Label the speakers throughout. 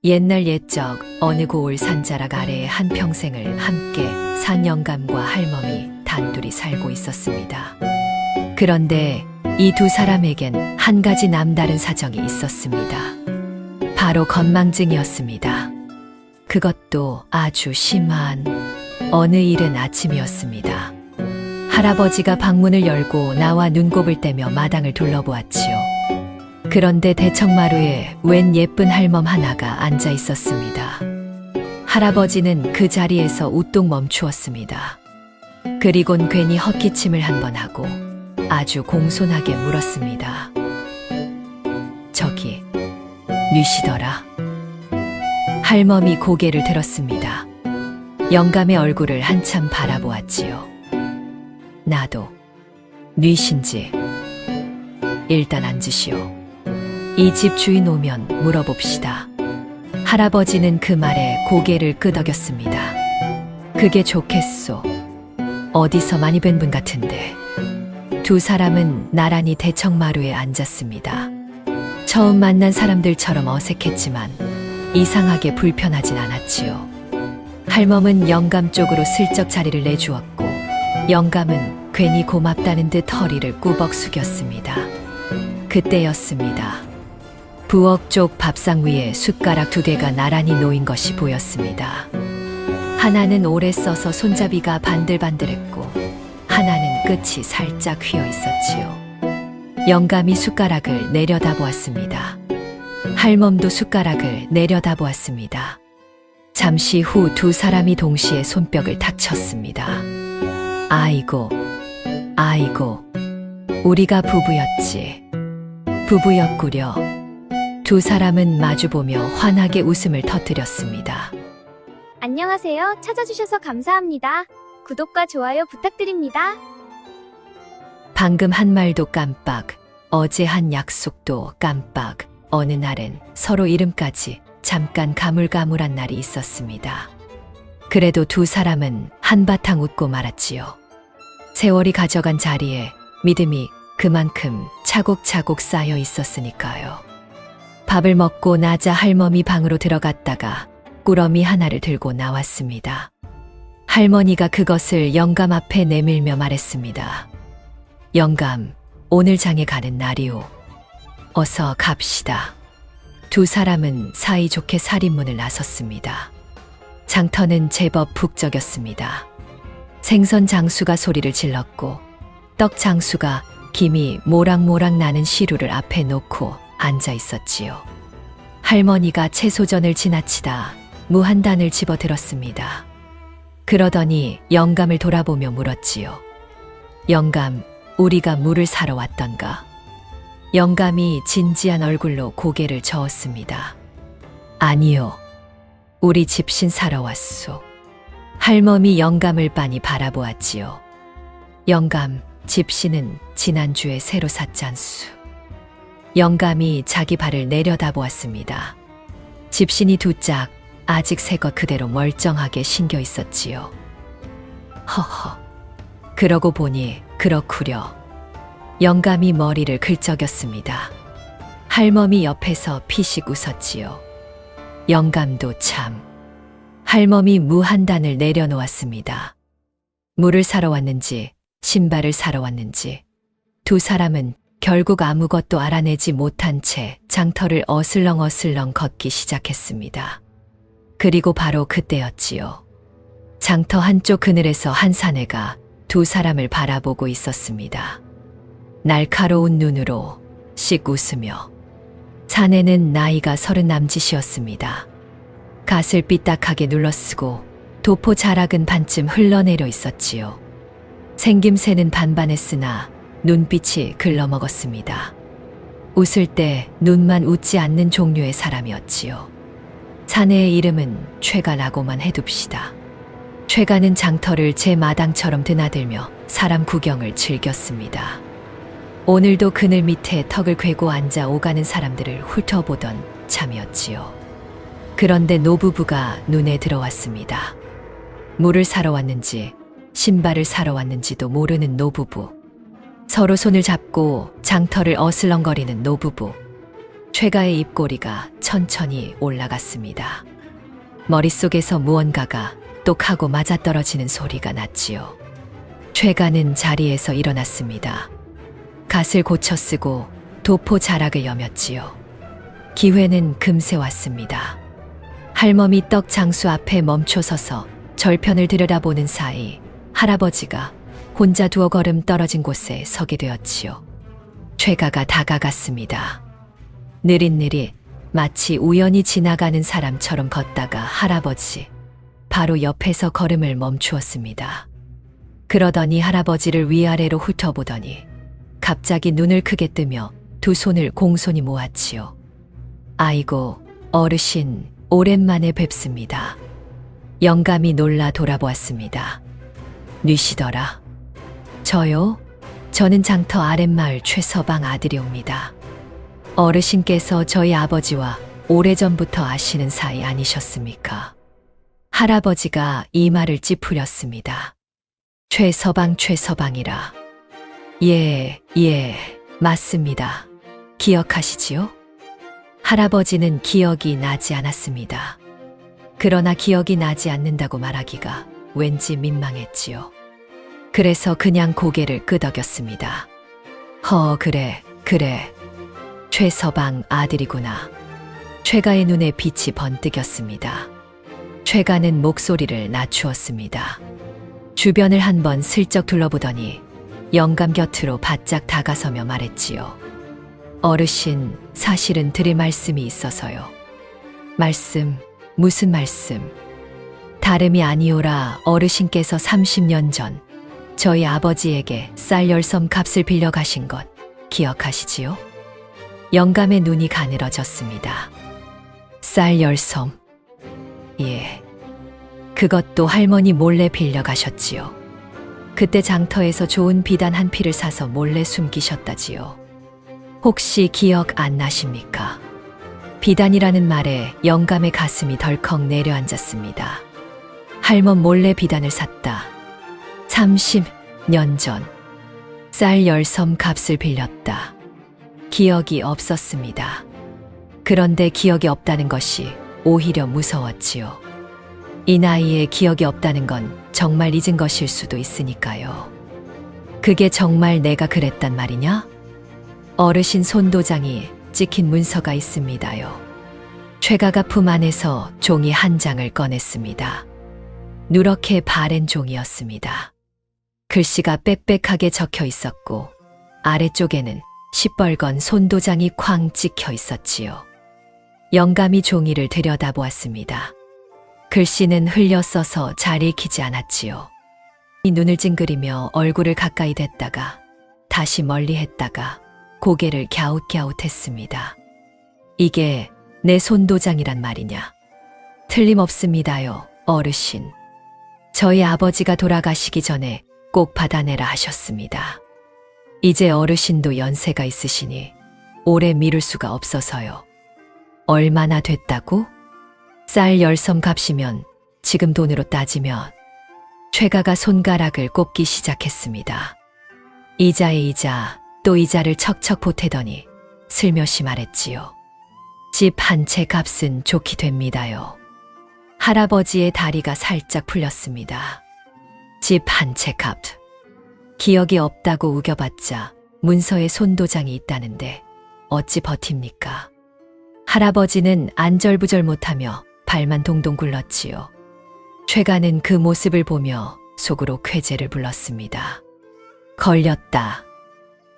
Speaker 1: 옛날 옛적 어느 고을 산자락 아래에 한평생을 함께 산 영감과 할멈이 단둘이 살고 있었습니다. 그런데 이 두 사람에겐 한 가지 남다른 사정이 있었습니다. 바로 건망증이었습니다. 그것도 아주 심한 어느 이른 아침이었습니다. 할아버지가 방문을 열고 나와 눈곱을 떼며 마당을 둘러보았지요. 그런데 대청마루에 웬 예쁜 할멈 하나가 앉아 있었습니다. 할아버지는 그 자리에서 우뚝 멈추었습니다. 그리곤 괜히 헛기침을 한 번 하고 아주 공손하게 물었습니다. 저기, 뉘시더라. 할멈이 고개를 들었습니다. 영감의 얼굴을 한참 바라보았지요. 나도 뉘신지. 일단 앉으시오. 이 집 주인 오면 물어봅시다. 할아버지는 그 말에 고개를 끄덕였습니다. 그게 좋겠소. 어디서 많이 뵌 분 같은데. 두 사람은 나란히 대청마루에 앉았습니다. 처음 만난 사람들처럼 어색했지만 이상하게 불편하진 않았지요. 할멈은 영감 쪽으로 슬쩍 자리를 내주었고 영감은 괜히 고맙다는 듯 허리를 꾸벅 숙였습니다. 그때였습니다. 부엌 쪽 밥상 위에 숟가락 두 개가 나란히 놓인 것이 보였습니다. 하나는 오래 써서 손잡이가 반들반들했고 하나는 끝이 살짝 휘어 있었지요. 영감이 숟가락을 내려다보았습니다. 할멈도 숟가락을 내려다보았습니다. 잠시 후 두 사람이 동시에 손뼉을 탁 쳤습니다. 아이고, 아이고, 우리가 부부였지. 부부였구려. 두 사람은 마주보며 환하게 웃음을 터뜨렸습니다.
Speaker 2: 안녕하세요. 찾아주셔서 감사합니다. 구독과 좋아요 부탁드립니다.
Speaker 1: 방금 한 말도 깜빡, 어제 한 약속도 깜빡, 어느 날엔 서로 이름까지 잠깐 가물가물한 날이 있었습니다. 그래도 두 사람은 한바탕 웃고 말았지요. 세월이 가져간 자리에 믿음이 그만큼 차곡차곡 쌓여 있었으니까요. 밥을 먹고 나자 할멈이 방으로 들어갔다가 꾸러미 하나를 들고 나왔습니다. 할머니가 그것을 영감 앞에 내밀며 말했습니다. 영감, 오늘 장에 가는 날이오. 어서 갑시다. 두 사람은 사이좋게 살인문을 나섰습니다. 장터는 제법 북적였습니다. 생선 장수가 소리를 질렀고 떡 장수가 김이 모락모락 나는 시루를 앞에 놓고 앉아 있었지요. 할머니가 채소전을 지나치다 무 한 단을 집어들었습니다. 그러더니 영감을 돌아보며 물었지요. 영감, 우리가 물을 사러 왔던가? 영감이 진지한 얼굴로 고개를 저었습니다. 아니요. 우리 집신 사러 왔소. 할멈이 영감을 빤히 바라보았지요. 영감, 집신은 지난주에 새로 샀잖수. 영감이 자기 발을 내려다보았습니다. 집신이 두 짝 아직 새 것 그대로 멀쩡하게 신겨 있었지요. 허허, 그러고 보니 그렇구려. 영감이 머리를 긁적였습니다. 할멈이 옆에서 피식 웃었지요. 영감도 참. 할멈이 무 한 단을 내려놓았습니다. 물을 사러 왔는지 신발을 사러 왔는지 두 사람은 결국 아무것도 알아내지 못한 채 장터를 어슬렁어슬렁 걷기 시작했습니다. 그리고 바로 그때였지요. 장터 한쪽 그늘에서 한 사내가 두 사람을 바라보고 있었습니다. 날카로운 눈으로 씩 웃으며. 사내는 나이가 30 남짓이었습니다. 갓을 삐딱하게 눌러쓰고 도포 자락은 반쯤 흘러내려 있었지요. 생김새는 반반했으나 눈빛이 글러먹었습니다. 웃을 때 눈만 웃지 않는 종류의 사람이었지요. 사내의 이름은 최가라고만 해둡시다. 최가는 장터를 제 마당처럼 드나들며 사람 구경을 즐겼습니다. 오늘도 그늘 밑에 턱을 괴고 앉아 오가는 사람들을 훑어보던 참이었지요. 그런데 노부부가 눈에 들어왔습니다. 물을 사러 왔는지 신발을 사러 왔는지도 모르는 노부부. 서로 손을 잡고 장터를 어슬렁거리는 노부부. 최가의 입꼬리가 천천히 올라갔습니다. 머릿속에서 무언가가 똑하고 맞아떨어지는 소리가 났지요. 최가는 자리에서 일어났습니다. 갓을 고쳐 쓰고 도포 자락을 여몄지요. 기회는 금세 왔습니다. 할멈이 떡 장수 앞에 멈춰서서 절편을 들여다보는 사이 할아버지가 혼자 두어 걸음 떨어진 곳에 서게 되었지요. 최가가 다가갔습니다. 느릿느릿 마치 우연히 지나가는 사람처럼 걷다가 할아버지 바로 옆에서 걸음을 멈추었습니다. 그러더니 할아버지를 위아래로 훑어보더니 갑자기 눈을 크게 뜨며 두 손을 공손히 모았지요. 아이고, 어르신, 오랜만에 뵙습니다. 영감이 놀라 돌아보았습니다. 뉘시더라. 저요? 저는 장터 아랫마을 최서방 아들이옵니다. 어르신께서 저희 아버지와 오래전부터 아시는 사이 아니셨습니까? 할아버지가 이 말을 찌푸렸습니다. 최서방이라. 예, 맞습니다. 기억하시지요? 할아버지는 기억이 나지 않았습니다. 그러나 기억이 나지 않는다고 말하기가 왠지 민망했지요. 그래서 그냥 고개를 끄덕였습니다. 그래. 최서방 아들이구나. 최가의 눈에 빛이 번뜩였습니다. 최가는 목소리를 낮추었습니다. 주변을 한번 슬쩍 둘러보더니 영감 곁으로 바짝 다가서며 말했지요. 어르신, 사실은 드릴 말씀이 있어서요. 말씀, 무슨 말씀? 다름이 아니오라 어르신께서 30년 전 저희 아버지에게 쌀 10섬 값을 빌려 가신 것 기억하시지요? 영감의 눈이 가늘어졌습니다. 쌀 10섬. 예. 그것도 할머니 몰래 빌려 가셨지요. 그때 장터에서 좋은 비단 한 피를 사서 몰래 숨기셨다지요. 혹시 기억 안 나십니까? 비단이라는 말에 영감의 가슴이 덜컥 내려앉았습니다. 할멈 몰래 비단을 샀다. 30년 전 쌀 10섬 값을 빌렸다. 기억이 없었습니다. 그런데 기억이 없다는 것이 오히려 무서웠지요. 이 나이에 기억이 없다는 건 정말 잊은 것일 수도 있으니까요. 그게 정말 내가 그랬단 말이냐? 어르신 손도장이 찍힌 문서가 있습니다요. 최가가 품 안에서 종이 한 장을 꺼냈습니다. 누렇게 바랜 종이었습니다. 글씨가 빽빽하게 적혀 있었고 아래쪽에는 시뻘건 손도장이 쾅 찍혀 있었지요. 영감이 종이를 들여다보았습니다. 글씨는 흘려 써서 잘 읽히지 않았지요. 눈을 찡그리며 얼굴을 가까이 댔다가 다시 멀리 했다가 고개를 갸웃갸웃했습니다. 이게 내 손도장이란 말이냐? 틀림없습니다요, 어르신. 저희 아버지가 돌아가시기 전에 꼭 받아내라 하셨습니다. 이제 어르신도 연세가 있으시니 오래 미룰 수가 없어서요. 얼마나 됐다고? 쌀 10섬 값이면 지금 돈으로 따지면 최가가 손가락을 꼽기 시작했습니다. 이자에 이자 또 이자를 척척 보태더니 슬며시 말했지요. 집 한 채 값은 좋게 됩니다요. 할아버지의 다리가 살짝 풀렸습니다. 집 한 채 값. 기억이 없다고 우겨봤자 문서에 손도장이 있다는데 어찌 버팁니까? 할아버지는 안절부절 못하며 발만 동동 굴렀지요. 최가는 그 모습을 보며 속으로 쾌재를 불렀습니다. 걸렸다.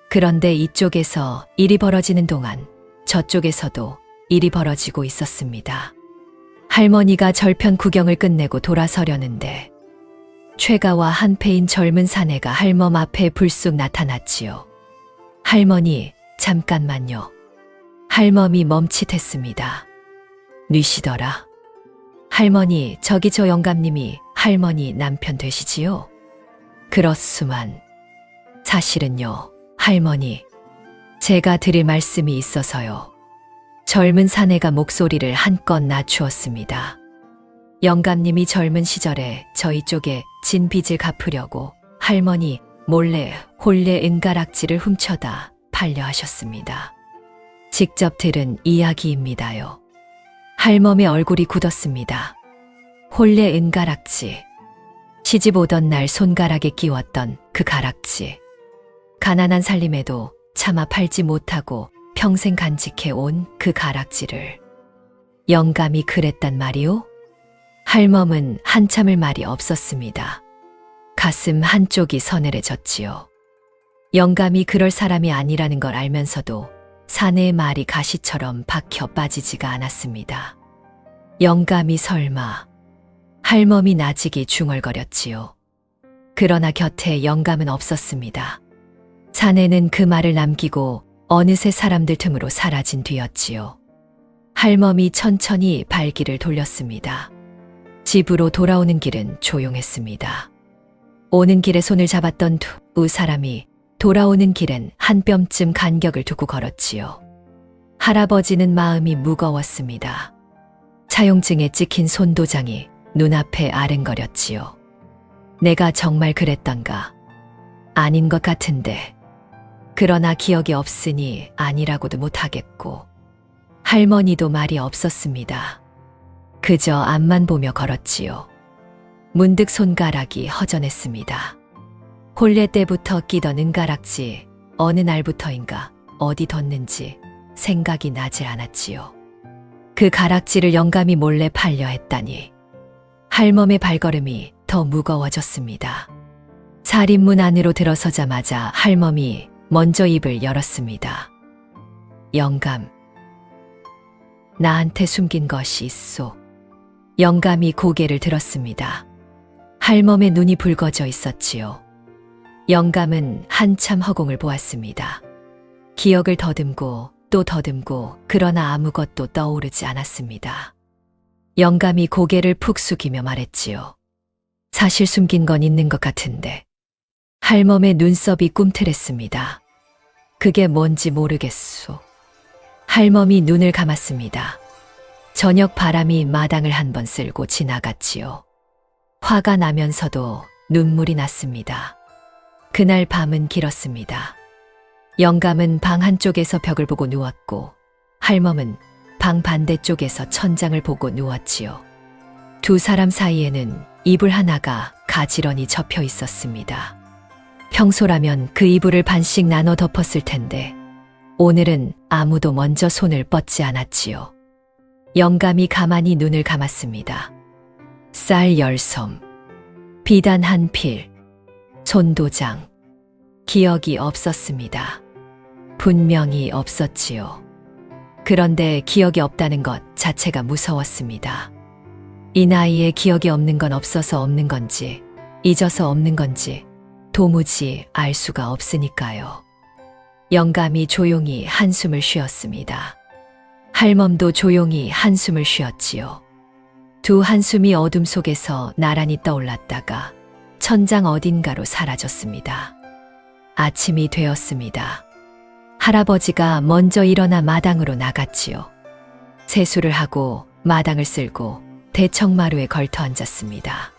Speaker 1: 그런데 이쪽에서 일이 벌어지는 동안 저쪽에서도 일이 벌어지고 있었습니다. 할머니가 절편 구경을 끝내고 돌아서려는데 최가와 한패인 젊은 사내가 할멈 앞에 불쑥 나타났지요. 할머니, 잠깐만요. 할멈이 멈칫했습니다. 뉘시더라. 할머니, 저기 저 영감님이 할머니 남편 되시지요? 그렇수만 사실은요, 할머니, 제가 드릴 말씀이 있어서요. 젊은 사내가 목소리를 한껏 낮추었습니다. 영감님이 젊은 시절에 저희 쪽에 진 빚을 갚으려고 할머니 몰래 홀레 은가락지를 훔쳐다 팔려 하셨습니다. 직접 들은 이야기입니다요. 할멈의 얼굴이 굳었습니다. 혼례 은가락지. 시집 오던 날 손가락에 끼웠던 그 가락지. 가난한 살림에도 차마 팔지 못하고 평생 간직해 온 그 가락지를. 영감이 그랬단 말이오? 할멈은 한참을 말이 없었습니다. 가슴 한쪽이 서늘해졌지요. 영감이 그럴 사람이 아니라는 걸 알면서도 사내의 말이 가시처럼 박혀 빠지지가 않았습니다. 영감이 설마. 할멈이 나직이 중얼거렸지요. 그러나 곁에 영감은 없었습니다. 사내는 그 말을 남기고 어느새 사람들 틈으로 사라진 뒤였지요. 할멈이 천천히 발길을 돌렸습니다. 집으로 돌아오는 길은 조용했습니다. 오는 길에 손을 잡았던 두 사람이 돌아오는 길엔 한 뼘쯤 간격을 두고 걸었지요. 할아버지는 마음이 무거웠습니다. 차용증에 찍힌 손도장이 눈앞에 아른거렸지요. 내가 정말 그랬던가? 아닌 것 같은데. 그러나 기억이 없으니 아니라고도 못하겠고. 할머니도 말이 없었습니다. 그저 앞만 보며 걸었지요. 문득 손가락이 허전했습니다. 혼례 때부터 끼던 은가락지 어느 날부터인가 어디 뒀는지 생각이 나질 않았지요. 그 가락지를 영감이 몰래 팔려 했다니. 할멈의 발걸음이 더 무거워졌습니다. 살인문 안으로 들어서자마자 할멈이 먼저 입을 열었습니다. 영감, 나한테 숨긴 것이 있소. 영감이 고개를 들었습니다. 할멈의 눈이 붉어져 있었지요. 영감은 한참 허공을 보았습니다. 기억을 더듬고 또 더듬고 그러나 아무것도 떠오르지 않았습니다. 영감이 고개를 푹 숙이며 말했지요. 사실 숨긴 건 있는 것 같은데. 할멈의 눈썹이 꿈틀했습니다. 그게 뭔지 모르겠소. 할멈이 눈을 감았습니다. 저녁 바람이 마당을 한번 쓸고 지나갔지요. 화가 나면서도 눈물이 났습니다. 그날 밤은 길었습니다. 영감은 방 한쪽에서 벽을 보고 누웠고 할멈은 방 반대쪽에서 천장을 보고 누웠지요. 두 사람 사이에는 이불 하나가 가지런히 접혀 있었습니다. 평소라면 그 이불을 반씩 나눠 덮었을 텐데 오늘은 아무도 먼저 손을 뻗지 않았지요. 영감이 가만히 눈을 감았습니다. 쌀 10섬, 비단 한 필, 손도장. 기억이 없었습니다. 분명히 없었지요. 그런데 기억이 없다는 것 자체가 무서웠습니다. 이 나이에 기억이 없는 건 없어서 없는 건지, 잊어서 없는 건지 도무지 알 수가 없으니까요. 영감이 조용히 한숨을 쉬었습니다. 할멈도 조용히 한숨을 쉬었지요. 두 한숨이 어둠 속에서 나란히 떠올랐다가 천장 어딘가로 사라졌습니다. 아침이 되었습니다. 할아버지가 먼저 일어나 마당으로 나갔지요. 세수를 하고 마당을 쓸고 대청마루에 걸터 앉았습니다.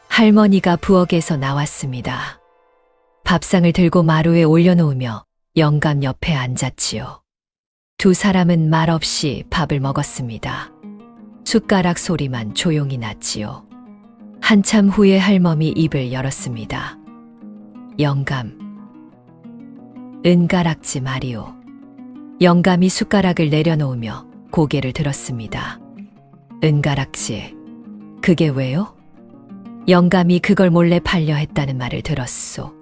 Speaker 1: 할머니가 부엌에서 나왔습니다. 밥상을 들고 마루에 올려놓으며 영감 옆에 앉았지요. 두 사람은 말없이 밥을 먹었습니다. 숟가락 소리만 조용히 났지요. 한참 후에 할멈이 입을 열었습니다. 영감, 은가락지 말이오. 영감이 숟가락을 내려놓으며 고개를 들었습니다. 은가락지, 그게 왜요? 영감이 그걸 몰래 팔려 했다는 말을 들었소.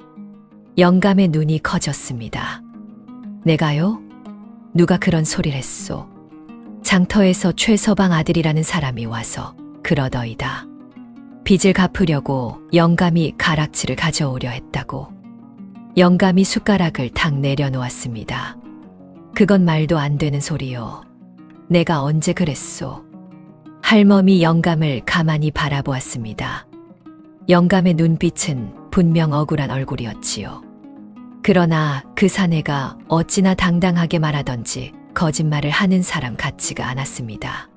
Speaker 1: 영감의 눈이 커졌습니다. 내가요? 누가 그런 소리를 했소? 장터에서 최서방 아들이라는 사람이 와서 그러더이다. 빚을 갚으려고 영감이 가락지를 가져오려 했다고. 영감이 숟가락을 탁 내려놓았습니다. 그건 말도 안 되는 소리요. 내가 언제 그랬소? 할멈이 영감을 가만히 바라보았습니다. 영감의 눈빛은 분명 억울한 얼굴이었지요. 그러나 그 사내가 어찌나 당당하게 말하던지 거짓말을 하는 사람 같지가 않았습니다.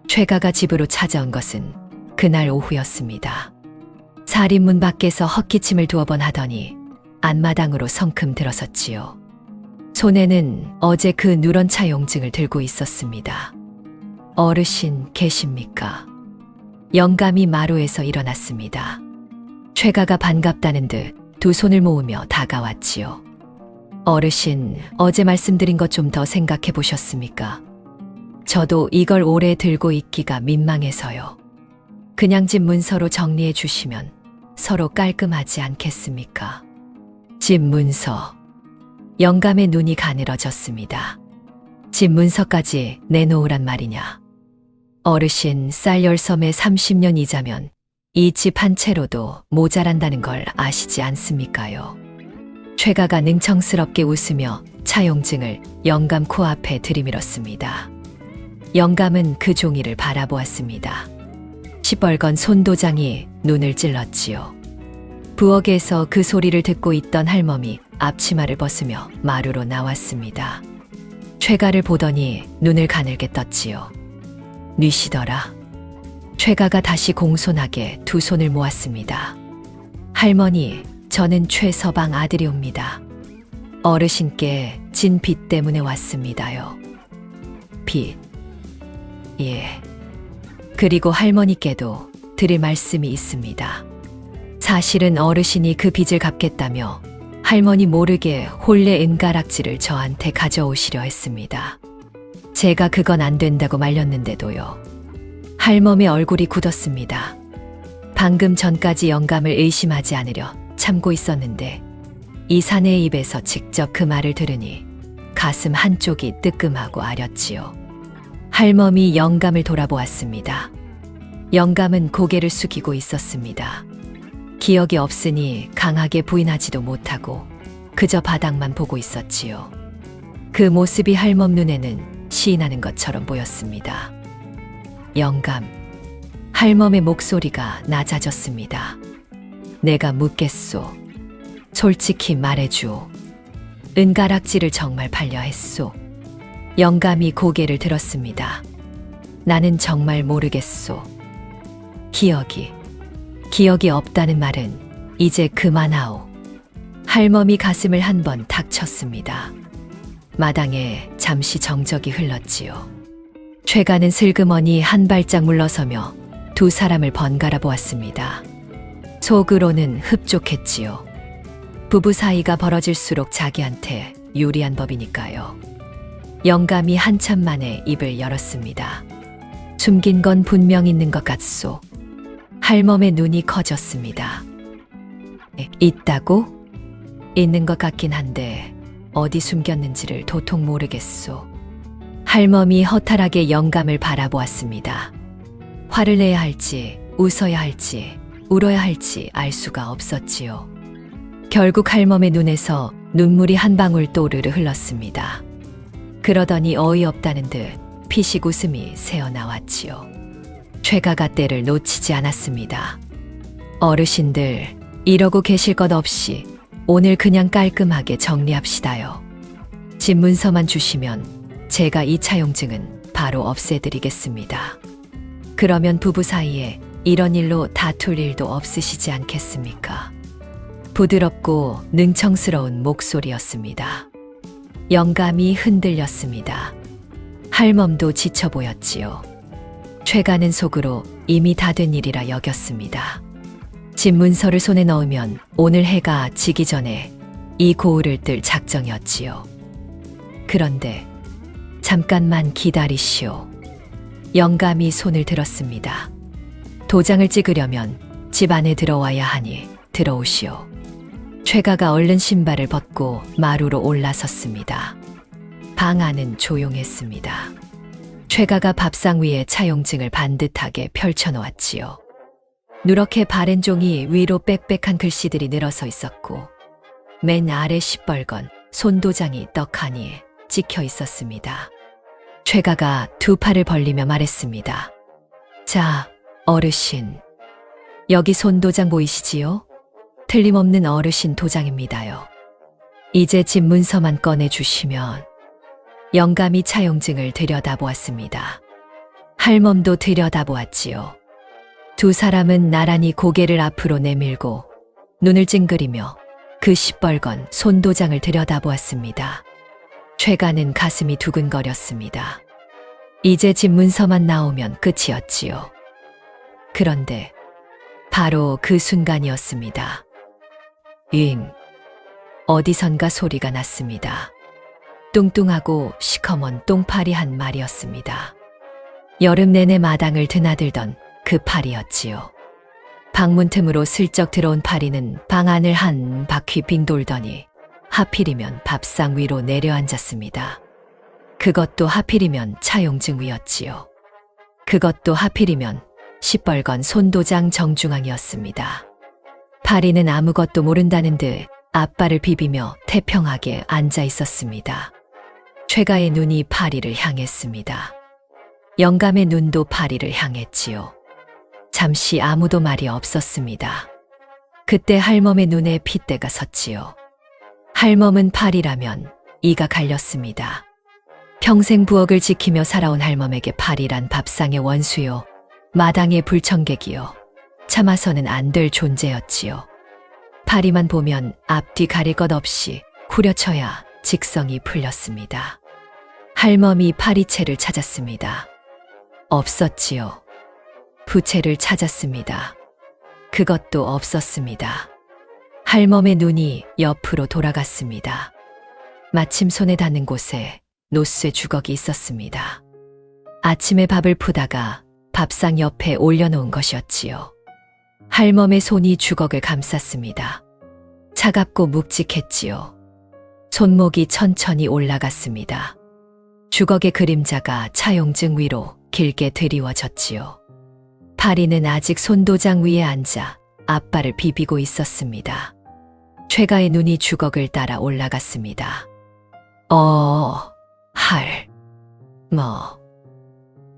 Speaker 1: 최가가 집으로 찾아온 것은 그날 오후였습니다. 살인문 밖에서 헛기침을 두어 번 하더니 안마당으로 성큼 들어섰지요. 손에는 어제 그 누런 차용증을 들고 있었습니다. 어르신 계십니까? 영감이 마루에서 일어났습니다. 최가가 반갑다는 듯 두 손을 모으며 다가왔지요. 어르신, 어제 말씀드린 것 좀 더 생각해 보셨습니까? 저도 이걸 오래 들고 있기가 민망해서요. 그냥 집 문서로 정리해 주시면 서로 깔끔하지 않겠습니까? 집 문서. 영감의 눈이 가늘어졌습니다. 집 문서까지 내놓으란 말이냐. 어르신, 쌀 10섬에 30년 이자면 이 집 한 채로도 모자란다는 걸 아시지 않습니까요? 최가가 능청스럽게 웃으며 차용증을 영감 코앞에 들이밀었습니다. 영감은 그 종이를 바라보았습니다. 시뻘건 손도장이 눈을 찔렀지요. 부엌에서 그 소리를 듣고 있던 할멈이 앞치마를 벗으며 마루로 나왔습니다. 최가를 보더니 눈을 가늘게 떴지요. 뉘시더라. 최가가 다시 공손하게 두 손을 모았습니다. 할머니, 저는 최서방 아들이옵니다. 어르신께 진 빚 때문에 왔습니다요. 빚. 예. 그리고 할머니께도 드릴 말씀이 있습니다. 사실은 어르신이 그 빚을 갚겠다며 할머니 모르게 혼례 은가락지를 저한테 가져오시려 했습니다. 제가 그건 안 된다고 말렸는데도요. 할멈의 얼굴이 굳었습니다. 방금 전까지 영감을 의심하지 않으려 참고 있었는데 이 사내의 입에서 직접 그 말을 들으니 가슴 한쪽이 뜨끔하고 아렸지요. 할멈이 영감을 돌아보았습니다. 영감은 고개를 숙이고 있었습니다. 기억이 없으니 강하게 부인하지도 못하고 그저 바닥만 보고 있었지요. 그 모습이 할멈 눈에는 시인하는 것처럼 보였습니다. 영감, 할멈의 목소리가 낮아졌습니다. 내가 묻겠소. 솔직히 말해주오. 은가락지를 정말 팔려 했소. 영감이 고개를 들었습니다. 나는 정말 모르겠소. 기억이 없다는 말은 이제 그만하오. 할멈이 가슴을 한 번 탁 쳤습니다. 마당에 잠시 정적이 흘렀지요. 최가는 슬그머니 한 발짝 물러서며 두 사람을 번갈아 보았습니다. 속으로는 흡족했지요. 부부 사이가 벌어질수록 자기한테 유리한 법이니까요. 영감이 한참 만에 입을 열었습니다. 숨긴 건 분명 있는 것 같소. 할멈의 눈이 커졌습니다. 있다고? 있는 것 같긴 한데 어디 숨겼는지를 도통 모르겠소. 할멈이 허탈하게 영감을 바라보았습니다. 화를 내야 할지, 웃어야 할지, 울어야 할지 알 수가 없었지요. 결국 할멈의 눈에서 눈물이 한 방울 또르르 흘렀습니다. 그러더니 어이없다는 듯 피식 웃음이 새어나왔지요. 최가가 때를 놓치지 않았습니다. 어르신들, 이러고 계실 것 없이 오늘 그냥 깔끔하게 정리합시다요. 집 문서만 주시면 제가 이 차용증은 바로 없애드리겠습니다. 그러면 부부 사이에 이런 일로 다툴 일도 없으시지 않겠습니까? 부드럽고 능청스러운 목소리였습니다. 영감이 흔들렸습니다. 할멈도 지쳐 보였지요. 최가는 속으로 이미 다 된 일이라 여겼습니다. 집 문서를 손에 넣으면 오늘 해가 지기 전에 이 고을을 뜰 작정이었지요. 그런데 잠깐만 기다리시오. 영감이 손을 들었습니다. 도장을 찍으려면 집 안에 들어와야 하니 들어오시오. 최가가 얼른 신발을 벗고 마루로 올라섰습니다. 방 안은 조용했습니다. 최가가 밥상 위에 차용증을 반듯하게 펼쳐놓았지요. 누렇게 바랜 종이 위로 빽빽한 글씨들이 늘어서 있었고 맨 아래 시뻘건 손도장이 떡하니 찍혀 있었습니다. 최가가 두 팔을 벌리며 말했습니다. 자, 어르신. 여기 손도장 보이시지요? 틀림없는 어르신 도장입니다요. 이제 집 문서만 꺼내주시면. 영감이 차용증을 들여다보았습니다. 할멈도 들여다보았지요. 두 사람은 나란히 고개를 앞으로 내밀고 눈을 찡그리며 그 시뻘건 손도장을 들여다보았습니다. 최가는 가슴이 두근거렸습니다. 이제 집 문서만 나오면 끝이었지요. 그런데 바로 그 순간이었습니다. 잉! 어디선가 소리가 났습니다. 뚱뚱하고 시커먼 똥파리 한 마리였습니다. 여름 내내 마당을 드나들던 그 파리였지요. 방문 틈으로 슬쩍 들어온 파리는 방 안을 한 바퀴 빙 돌더니 하필이면 밥상 위로 내려앉았습니다. 그것도 하필이면 차용증 위였지요. 그것도 하필이면 시뻘건 손도장 정중앙이었습니다. 파리는 아무것도 모른다는 듯 앞발을 비비며 태평하게 앉아 있었습니다. 최가의 눈이 파리를 향했습니다. 영감의 눈도 파리를 향했지요. 잠시 아무도 말이 없었습니다. 그때 할멈의 눈에 핏대가 섰지요. 할멈은 파리라면 이가 갈렸습니다. 평생 부엌을 지키며 살아온 할멈에게 파리란 밥상의 원수요, 마당의 불청객이요, 참아서는 안 될 존재였지요. 파리만 보면 앞뒤 가릴 것 없이 후려쳐야 직성이 풀렸습니다. 할멈이 파리채를 찾았습니다. 없었지요. 부채를 찾았습니다. 그것도 없었습니다. 할멈의 눈이 옆으로 돌아갔습니다. 마침 손에 닿는 곳에 노쇠 주걱이 있었습니다. 아침에 밥을 푸다가 밥상 옆에 올려놓은 것이었지요. 할멈의 손이 주걱을 감쌌습니다. 차갑고 묵직했지요. 손목이 천천히 올라갔습니다. 주걱의 그림자가 차용증 위로 길게 드리워졌지요. 파리는 아직 손도장 위에 앉아 앞발을 비비고 있었습니다. 최가의 눈이 주걱을 따라 올라갔습니다.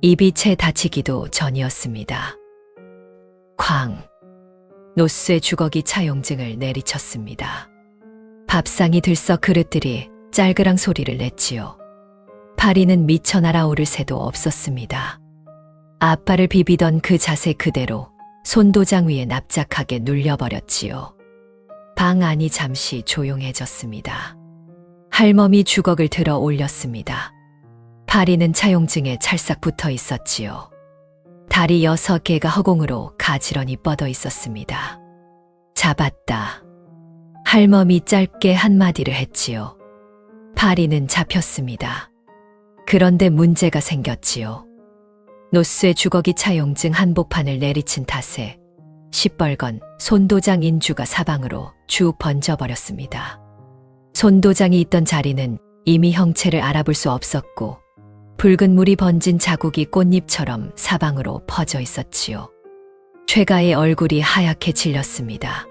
Speaker 1: 입이 채 닫히기도 전이었습니다. 쾅! 노쇠 주걱이 차용증을 내리쳤습니다. 밥상이 들썩 그릇들이 짤그랑 소리를 냈지요. 파리는 미쳐 날아오를 새도 없었습니다. 앞발을 비비던 그 자세 그대로 손도장 위에 납작하게 눌려버렸지요. 방 안이 잠시 조용해졌습니다. 할멈이 주걱을 들어 올렸습니다. 파리는 차용증에 찰싹 붙어 있었지요. 다리 6개가 허공으로 가지런히 뻗어 있었습니다. 잡았다. 할멈이 짧게 한마디를 했지요. 파리는 잡혔습니다. 그런데 문제가 생겼지요. 노쇠 주걱이 차용증 한복판을 내리친 탓에 시뻘건 손도장 인주가 사방으로 쭉 번져버렸습니다. 손도장이 있던 자리는 이미 형체를 알아볼 수 없었고 붉은 물이 번진 자국이 꽃잎처럼 사방으로 퍼져 있었지요. 최가의 얼굴이 하얗게 질렸습니다.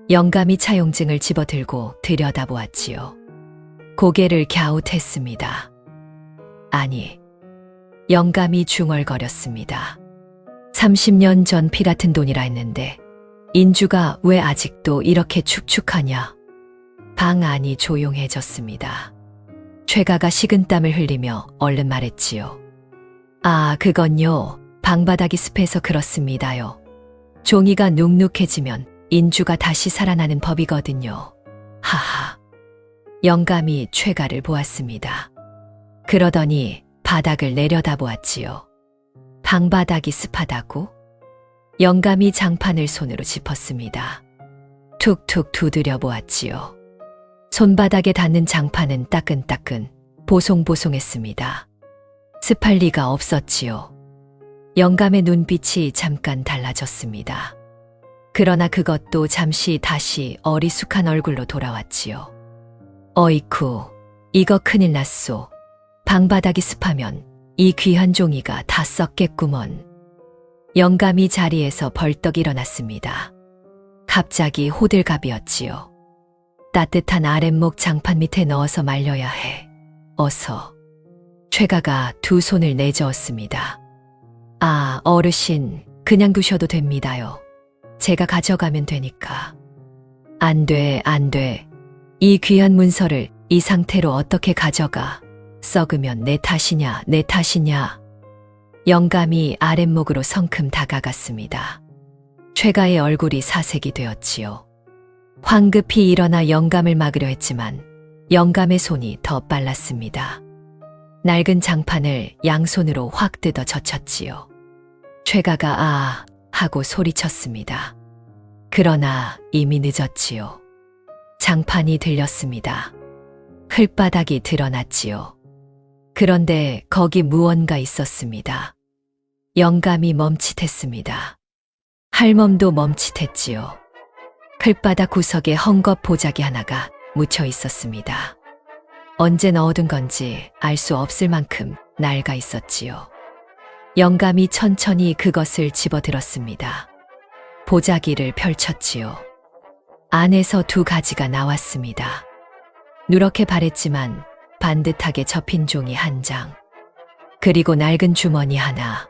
Speaker 1: 영감이 차용증을 집어들고 들여다보았지요. 고개를 갸웃했습니다. 아니, 영감이 중얼거렸습니다. 30년 전 피 같은 돈이라 했는데 인주가 왜 아직도 이렇게 축축하냐? 방 안이 조용해졌습니다. 최가가 식은땀을 흘리며 얼른 말했지요. 아, 그건요. 방바닥이 습해서 그렇습니다요. 종이가 눅눅해지면 인주가 다시 살아나는 법이거든요. 하하. 영감이 최가를 보았습니다. 그러더니 바닥을 내려다보았지요. 방바닥이 습하다고? 영감이 장판을 손으로 짚었습니다. 툭툭 두드려 보았지요. 손바닥에 닿는 장판은 따끈따끈, 보송보송했습니다. 습할 리가 없었지요. 영감의 눈빛이 잠깐 달라졌습니다. 그러나 그것도 잠시 다시 어리숙한 얼굴로 돌아왔지요. 어이쿠, 이거 큰일 났소. 방바닥이 습하면 이 귀한 종이가 다 썩겠구먼. 영감이 자리에서 벌떡 일어났습니다. 갑자기 호들갑이었지요. 따뜻한 아랫목 장판 밑에 넣어서 말려야 해. 어서. 최가가 두 손을 내저었습니다. 아, 어르신, 그냥 두셔도 됩니다요. 제가 가져가면 되니까. 안 돼, 안 돼. 이 귀한 문서를 이 상태로 어떻게 가져가? 썩으면 내 탓이냐, 내 탓이냐. 영감이 아랫목으로 성큼 다가갔습니다. 최가의 얼굴이 사색이 되었지요. 황급히 일어나 영감을 막으려 했지만 영감의 손이 더 빨랐습니다. 낡은 장판을 양손으로 확 뜯어 젖혔지요. 최가가 아 하고 소리쳤습니다. 그러나 이미 늦었지요. 장판이 들렸습니다. 흙바닥이 드러났지요. 그런데 거기 무언가 있었습니다. 영감이 멈칫했습니다. 할멈도 멈칫했지요. 흙바닥 구석에 헝겊 보자기 하나가 묻혀 있었습니다. 언제 넣어둔 건지 알 수 없을 만큼 낡아 있었지요. 영감이 천천히 그것을 집어들었습니다. 보자기를 펼쳤지요. 안에서 두 가지가 나왔습니다. 누렇게 바랬지만 반듯하게 접힌 종이 한 장, 그리고 낡은 주머니 하나.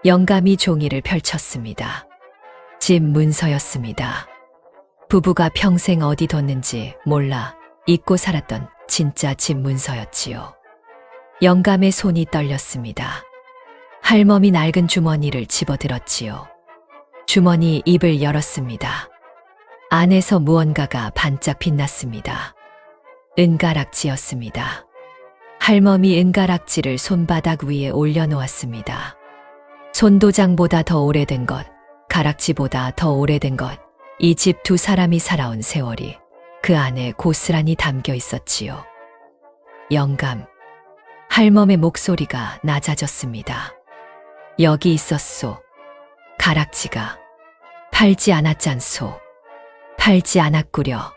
Speaker 1: 영감이 종이를 펼쳤습니다. 집 문서였습니다. 부부가 평생 어디 뒀는지 몰라 잊고 살았던 진짜 집 문서였지요. 영감의 손이 떨렸습니다. 할멈이 낡은 주머니를 집어들었지요. 주머니 입을 열었습니다. 안에서 무언가가 반짝 빛났습니다. 은가락지였습니다. 할멈이 은가락지를 손바닥 위에 올려놓았습니다. 손도장보다 더 오래된 것, 가락지보다 더 오래된 것, 이 집 두 사람이 살아온 세월이 그 안에 고스란히 담겨 있었지요. 영감, 할멈의 목소리가 낮아졌습니다. 여기 있었소. 가락지가. 팔지 않았잖소. 팔지 않았구려.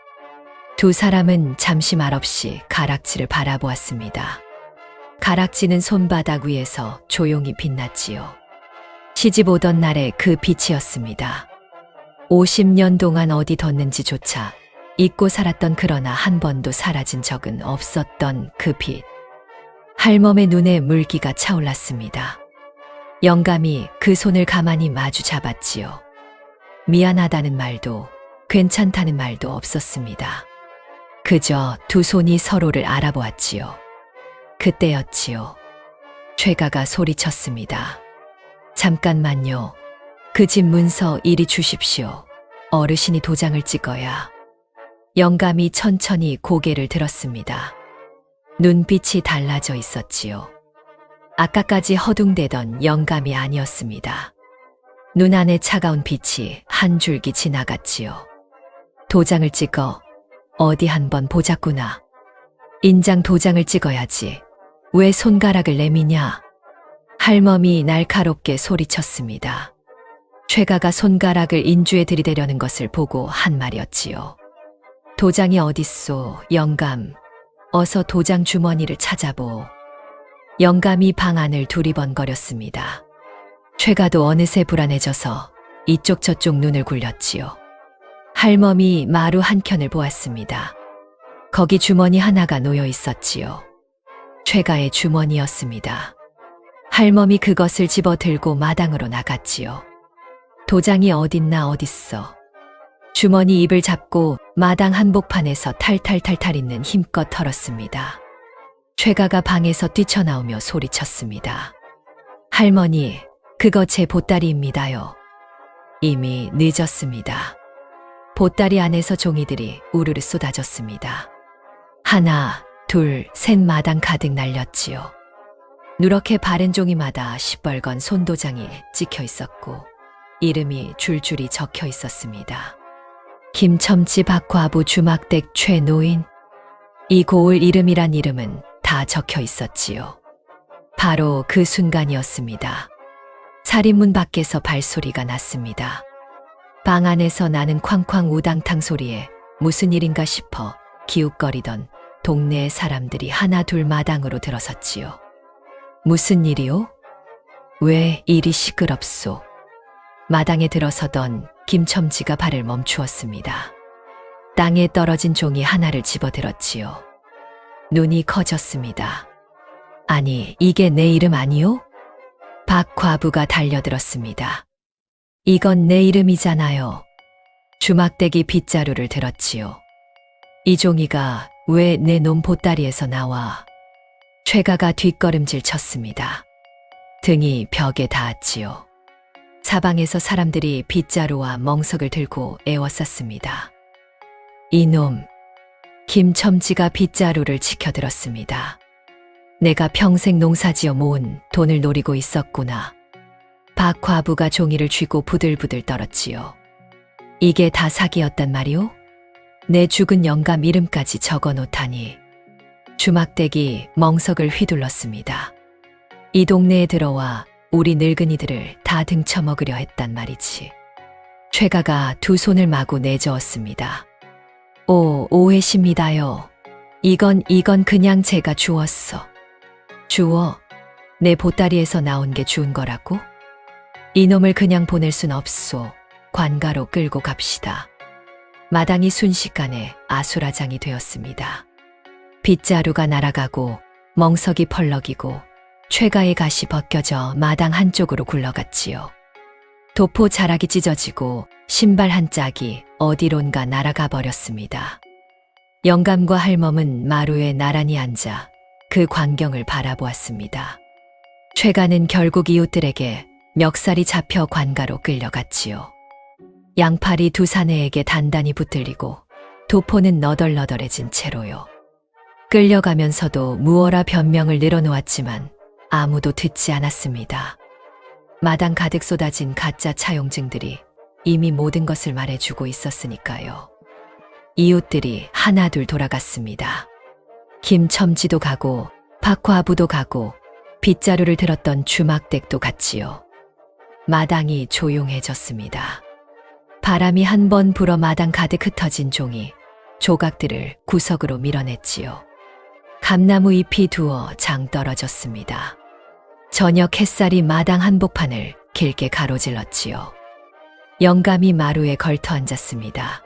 Speaker 1: 두 사람은 잠시 말없이 가락지를 바라보았습니다. 가락지는 손바닥 위에서 조용히 빛났지요. 시집 오던 날의 그 빛이었습니다. 50년 동안 어디 뒀는지조차 잊고 살았던 그러나 한 번도 사라진 적은 없었던 그 빛. 할멈의 눈에 물기가 차올랐습니다. 영감이 그 손을 가만히 마주 잡았지요. 미안하다는 말도 괜찮다는 말도 없었습니다. 그저 두 손이 서로를 알아보았지요. 그때였지요. 최가가 소리쳤습니다. 잠깐만요. 그 집 문서 이리 주십시오. 어르신이 도장을 찍어야. 영감이 천천히 고개를 들었습니다. 눈빛이 달라져 있었지요. 아까까지 허둥대던 영감이 아니었습니다. 눈 안에 차가운 빛이 한 줄기 지나갔지요. 도장을 찍어. 어디 한번 보자꾸나. 인장 도장을 찍어야지. 왜 손가락을 내미냐? 할멈이 날카롭게 소리쳤습니다. 최가가 손가락을 인주에 들이대려는 것을 보고 한 말이었지요. 도장이 어딨소, 영감. 어서 도장 주머니를 찾아보. 영감이 방 안을 두리번거렸습니다. 최가도 어느새 불안해져서 이쪽 저쪽 눈을 굴렸지요. 할멈이 마루 한켠을 보았습니다. 거기 주머니 하나가 놓여 있었지요. 최가의 주머니였습니다. 할멈이 그것을 집어 들고 마당으로 나갔지요. 도장이 어딨나 어딨어. 주머니 입을 잡고 마당 한복판에서 탈탈탈탈 있는 힘껏 털었습니다. 최가가 방에서 뛰쳐나오며 소리쳤습니다. 할머니, 그거 제 보따리입니다요. 이미 늦었습니다. 보따리 안에서 종이들이 우르르 쏟아졌습니다. 하나, 둘, 셋 마당 가득 날렸지요. 누렇게 바른 종이마다 시뻘건 손도장이 찍혀 있었고 이름이 줄줄이 적혀 있었습니다. 김첨지 박과부 주막댁 최노인. 이 고을 이름이란 이름은 다 적혀 있었지요. 바로 그 순간이었습니다. 살인문 밖에서 발소리가 났습니다. 방 안에서 나는 쾅쾅 우당탕 소리에 무슨 일인가 싶어 기웃거리던 동네의 사람들이 하나 둘 마당으로 들어섰지요. 무슨 일이요? 왜 이리 시끄럽소? 마당에 들어서던 김첨지가 발을 멈추었습니다. 땅에 떨어진 종이 하나를 집어들었지요. 눈이 커졌습니다. 아니, 이게 내 이름 아니요? 박 과부가 달려들었습니다. 이건 내 이름이잖아요. 주막대기 빗자루를 들었지요. 이 종이가 왜 내 놈 보따리에서 나와? 최가가 뒷걸음질 쳤습니다. 등이 벽에 닿았지요. 사방에서 사람들이 빗자루와 멍석을 들고 애워쌌습니다. 이놈, 김첨지가 빗자루를 치켜들었습니다. 내가 평생 농사지어 모은 돈을 노리고 있었구나. 박 과부가 종이를 쥐고 부들부들 떨었지요. 이게 다 사기였단 말이오? 내 죽은 영감 이름까지 적어 놓다니. 주막댁이 멍석을 휘둘렀습니다. 이 동네에 들어와 우리 늙은이들을 다 등쳐먹으려 했단 말이지. 최가가 두 손을 마구 내저었습니다. 오해십니다요. 이건 그냥 제가 주웠어. 주워? 내 보따리에서 나온 게 주운 거라고? 이놈을 그냥 보낼 순 없소. 관가로 끌고 갑시다. 마당이 순식간에 아수라장이 되었습니다. 빗자루가 날아가고 멍석이 펄럭이고 최가의 갓이 벗겨져 마당 한쪽으로 굴러갔지요. 도포 자락이 찢어지고 신발 한 짝이 어디론가 날아가 버렸습니다. 영감과 할멈은 마루에 나란히 앉아 그 광경을 바라보았습니다. 최가는 결국 이웃들에게 멱살이 잡혀 관가로 끌려갔지요. 양팔이 두 사내에게 단단히 붙들리고 도포는 너덜너덜해진 채로요. 끌려가면서도 무어라 변명을 늘어놓았지만 아무도 듣지 않았습니다. 마당 가득 쏟아진 가짜 차용증들이 이미 모든 것을 말해주고 있었으니까요. 이웃들이 하나둘 돌아갔습니다. 김첨지도 가고 박과부도 가고 빗자루를 들었던 주막댁도 갔지요. 마당이 조용해졌습니다. 바람이 한 번 불어 마당 가득 흩어진 종이 조각들을 구석으로 밀어냈지요. 감나무 잎이 두어 장 떨어졌습니다. 저녁 햇살이 마당 한복판을 길게 가로질렀지요. 영감이 마루에 걸터 앉았습니다.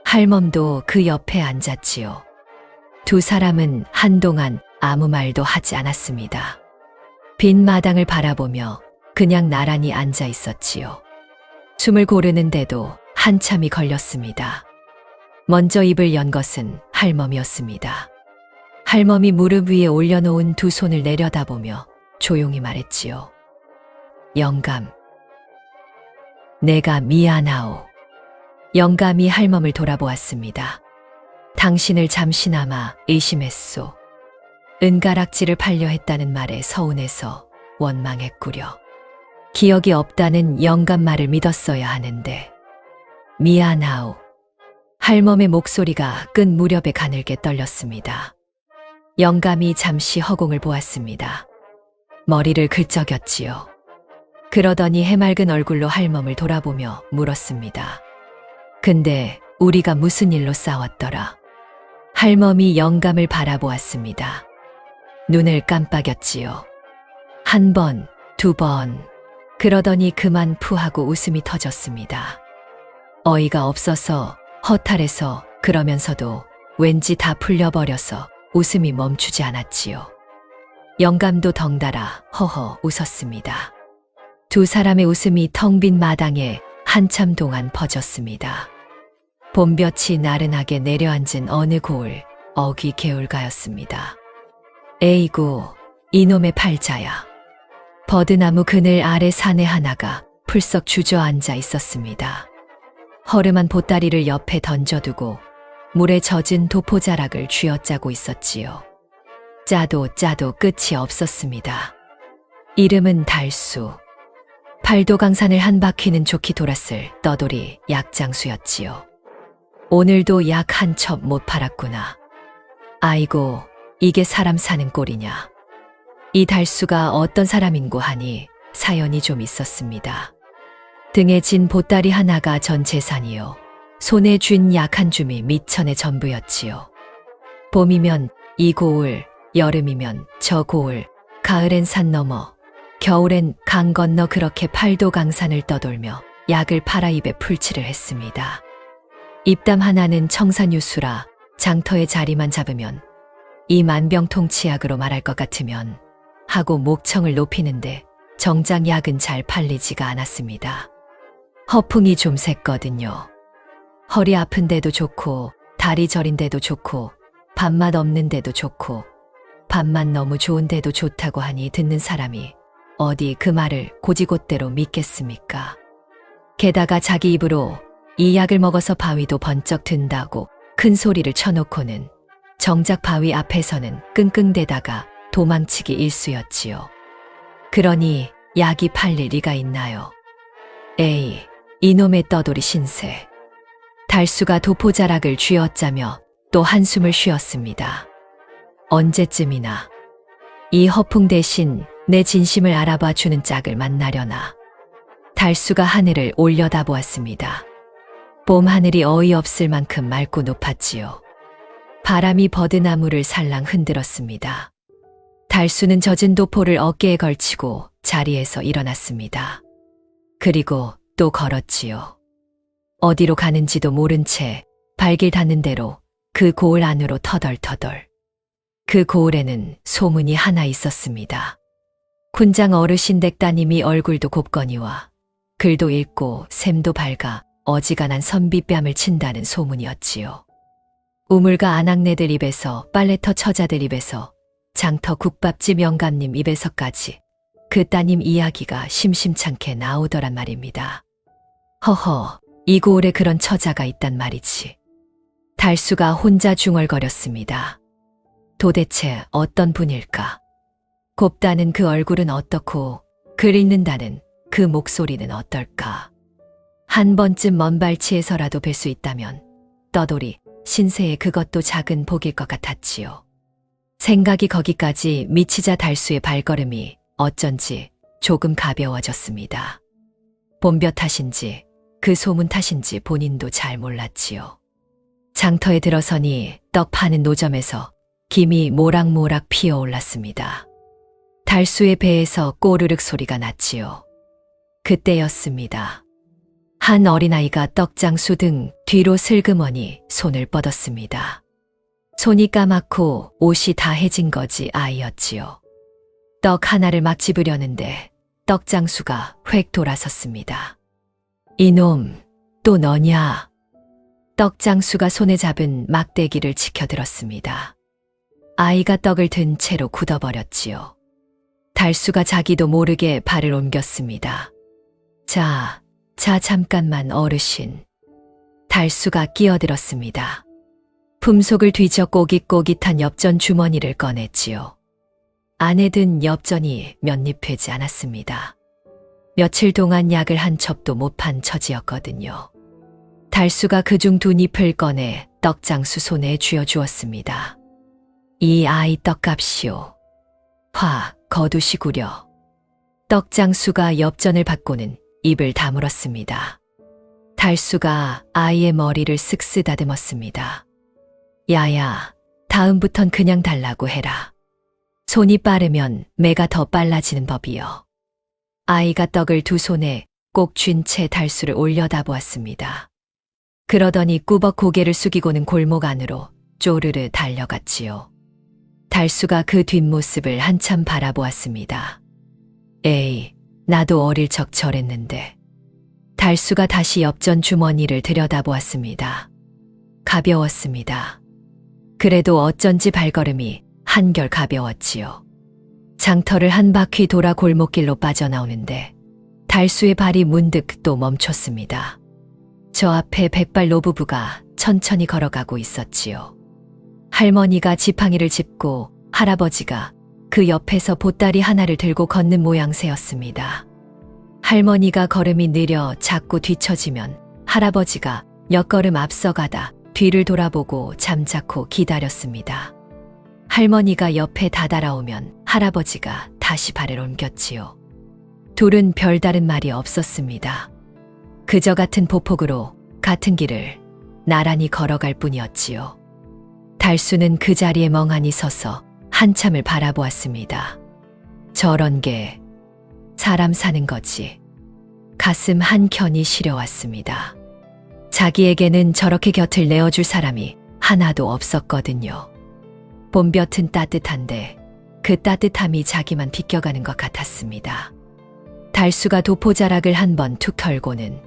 Speaker 1: 할멈도 그 옆에 앉았지요. 두 사람은 한동안 아무 말도 하지 않았습니다. 빈 마당을 바라보며 그냥 나란히 앉아 있었지요. 숨을 고르는데도 한참이 걸렸습니다. 먼저 입을 연 것은 할멈이었습니다. 할멈이 무릎 위에 올려놓은 두 손을 내려다보며 조용히 말했지요. 영감, 내가 미안하오. 영감이 할멈을 돌아보았습니다. 당신을 잠시나마 의심했소. 은가락지를 팔려 했다는 말에 서운해서 원망했구려. 기억이 없다는 영감 말을 믿었어야 하는데. 미안하오. 할멈의 목소리가 끈 무렵에 가늘게 떨렸습니다. 영감이 잠시 허공을 보았습니다. 머리를 긁적였지요. 그러더니 해맑은 얼굴로 할멈을 돌아보며 물었습니다. 근데 우리가 무슨 일로 싸웠더라? 할멈이 영감을 바라보았습니다. 눈을 깜빡였지요. 한 번, 두 번, 그러더니 그만 푸하고 웃음이 터졌습니다. 어이가 없어서, 허탈해서, 그러면서도 왠지 다 풀려버려서 웃음이 멈추지 않았지요. 영감도 덩달아 허허 웃었습니다. 두 사람의 웃음이 텅 빈 마당에 한참 동안 퍼졌습니다. 봄볕이 나른하게 내려앉은 어느 고을 어귀 개울가였습니다. 에이구, 이놈의 팔자야. 버드나무 그늘 아래 사내 하나가 풀썩 주저앉아 있었습니다. 허름한 보따리를 옆에 던져두고 물에 젖은 도포자락을 쥐어짜고 있었지요. 짜도 끝이 없었습니다. 이름은 달수. 팔도강산을 한 바퀴는 좋게 돌았을 떠돌이 약장수였지요. 오늘도 약 한 첩 못 팔았구나. 아이고, 이게 사람 사는 꼴이냐. 이 달수가 어떤 사람인고 하니 사연이 좀 있었습니다. 등에 진 보따리 하나가 전 재산이요. 손에 쥔 약 한 줌이 미천의 전부였지요. 봄이면 이 고을, 여름이면 저 고을, 가을엔 산 너머, 겨울엔 강 건너 그렇게 팔도강산을 떠돌며 약을 팔아 입에 풀칠을 했습니다. 입담 하나는 청산유수라 장터의 자리만 잡으면 이 만병통치약으로 말할 것 같으면 하고 목청을 높이는데 정작 약은 잘 팔리지가 않았습니다. 허풍이 좀 샜거든요. 허리 아픈데도 좋고 다리 저린데도 좋고 밥맛 없는데도 좋고 밥맛 너무 좋은데도 좋다고 하니 듣는 사람이 어디 그 말을 고지곳대로 믿겠습니까? 게다가 자기 입으로 이 약을 먹어서 바위도 번쩍 든다고 큰 소리를 쳐놓고는 정작 바위 앞에서는 끙끙대다가 도망치기 일쑤였지요. 그러니 약이 팔릴 리가 있나요? 에이, 이놈의 떠돌이 신세. 달수가 도포자락을 쥐어짜며 또 한숨을 쉬었습니다. 언제쯤이나 이 허풍 대신 내 진심을 알아봐 주는 짝을 만나려나. 달수가 하늘을 올려다보았습니다. 봄 하늘이 어이없을 만큼 맑고 높았지요. 바람이 버드나무를 살랑 흔들었습니다. 달수는 젖은 도포를 어깨에 걸치고 자리에서 일어났습니다. 그리고 또 걸었지요. 어디로 가는지도 모른 채 발길 닿는 대로 그 고을 안으로 터덜터덜. 그 고을에는 소문이 하나 있었습니다. 군장 어르신 댁따님이 얼굴도 곱거니와 글도 읽고 샘도 밝아 어지간한 선비뺨을 친다는 소문이었지요. 우물가 아낙네들 입에서 빨래터 처자들 입에서 장터 국밥집 영감님 입에서까지 그 따님 이야기가 심심찮게 나오더란 말입니다. 허허, 이 고을에 그런 처자가 있단 말이지. 달수가 혼자 중얼거렸습니다. 도대체 어떤 분일까? 곱다는 그 얼굴은 어떻고 글 읽는다는 그 목소리는 어떨까? 한 번쯤 먼 발치에서라도 뵐 수 있다면 떠돌이 신세의 그것도 작은 복일 것 같았지요. 생각이 거기까지 미치자 달수의 발걸음이 어쩐지 조금 가벼워졌습니다. 봄볕 탓인지 그 소문 탓인지 본인도 잘 몰랐지요. 장터에 들어서니 떡 파는 노점에서 김이 모락모락 피어올랐습니다. 달수의 배에서 꼬르륵 소리가 났지요. 그때였습니다. 한 어린아이가 떡장수 등 뒤로 슬그머니 손을 뻗었습니다. 손이 까맣고 옷이 다 해진 거지 아이였지요. 떡 하나를 막 집으려는데 떡장수가 획 돌아섰습니다. 이놈, 또 너냐? 떡장수가 손에 잡은 막대기를 치켜들었습니다. 아이가 떡을 든 채로 굳어버렸지요. 달수가 자기도 모르게 발을 옮겼습니다. 자, 잠깐만 어르신. 달수가 끼어들었습니다. 품속을 뒤져 꼬깃꼬깃한 엽전 주머니를 꺼냈지요. 안에 든 엽전이 몇 입 되지 않았습니다. 며칠 동안 약을 한 첩도 못 판 처지였거든요. 달수가 그중 2잎을 꺼내 떡장수 손에 쥐어주었습니다. 이 아이 떡값이오. 화, 거두시구려. 떡장수가 엽전을 받고는 입을 다물었습니다. 달수가 아이의 머리를 쓱 쓰다듬었습니다. 야야, 다음부턴 그냥 달라고 해라. 손이 빠르면 매가 더 빨라지는 법이요. 아이가 떡을 두 손에 꼭 쥔 채 달수를 올려다보았습니다. 그러더니 꾸벅 고개를 숙이고는 골목 안으로 쪼르르 달려갔지요. 달수가 그 뒷모습을 한참 바라보았습니다. 에이, 나도 어릴 적 저랬는데. 달수가 다시 엽전 주머니를 들여다보았습니다. 가벼웠습니다. 그래도 어쩐지 발걸음이 한결 가벼웠지요. 장터를 한 바퀴 돌아 골목길로 빠져나오는데 달수의 발이 문득 또 멈췄습니다. 저 앞에 백발 노부부가 천천히 걸어가고 있었지요. 할머니가 지팡이를 짚고 할아버지가 그 옆에서 보따리 하나를 들고 걷는 모양새였습니다. 할머니가 걸음이 느려 자꾸 뒤처지면 할아버지가 몇 걸음 앞서가다 뒤를 돌아보고 잠자코 기다렸습니다. 할머니가 옆에 다다라오면 할아버지가 다시 발을 옮겼지요. 둘은 별다른 말이 없었습니다. 그저 같은 보폭으로 같은 길을 나란히 걸어갈 뿐이었지요. 달수는 그 자리에 멍하니 서서 한참을 바라보았습니다. 저런 게 사람 사는 거지. 가슴 한켠이 시려왔습니다. 자기에게는 저렇게 곁을 내어줄 사람이 하나도 없었거든요. 봄볕은 따뜻한데 그 따뜻함이 자기만 비껴가는 것 같았습니다. 달수가 도포자락을 한 번 툭 털고는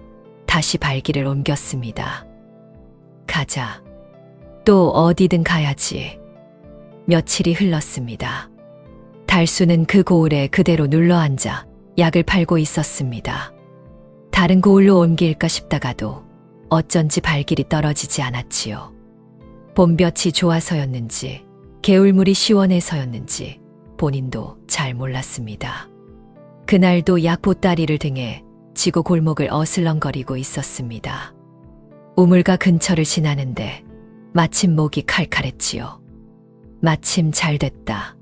Speaker 1: 다시 발길을 옮겼습니다. 가자. 또 어디든 가야지. 며칠이 흘렀습니다. 달수는 그 고을에 그대로 눌러앉아 약을 팔고 있었습니다. 다른 고을로 옮길까 싶다가도 어쩐지 발길이 떨어지지 않았지요. 봄볕이 좋아서였는지 개울물이 시원해서였는지 본인도 잘 몰랐습니다. 그날도 약보따리를 등에 지고 골목을 어슬렁거리고 있었습니다. 우물가 근처를 지나는데 마침 목이 칼칼했지요. 마침 잘 됐다.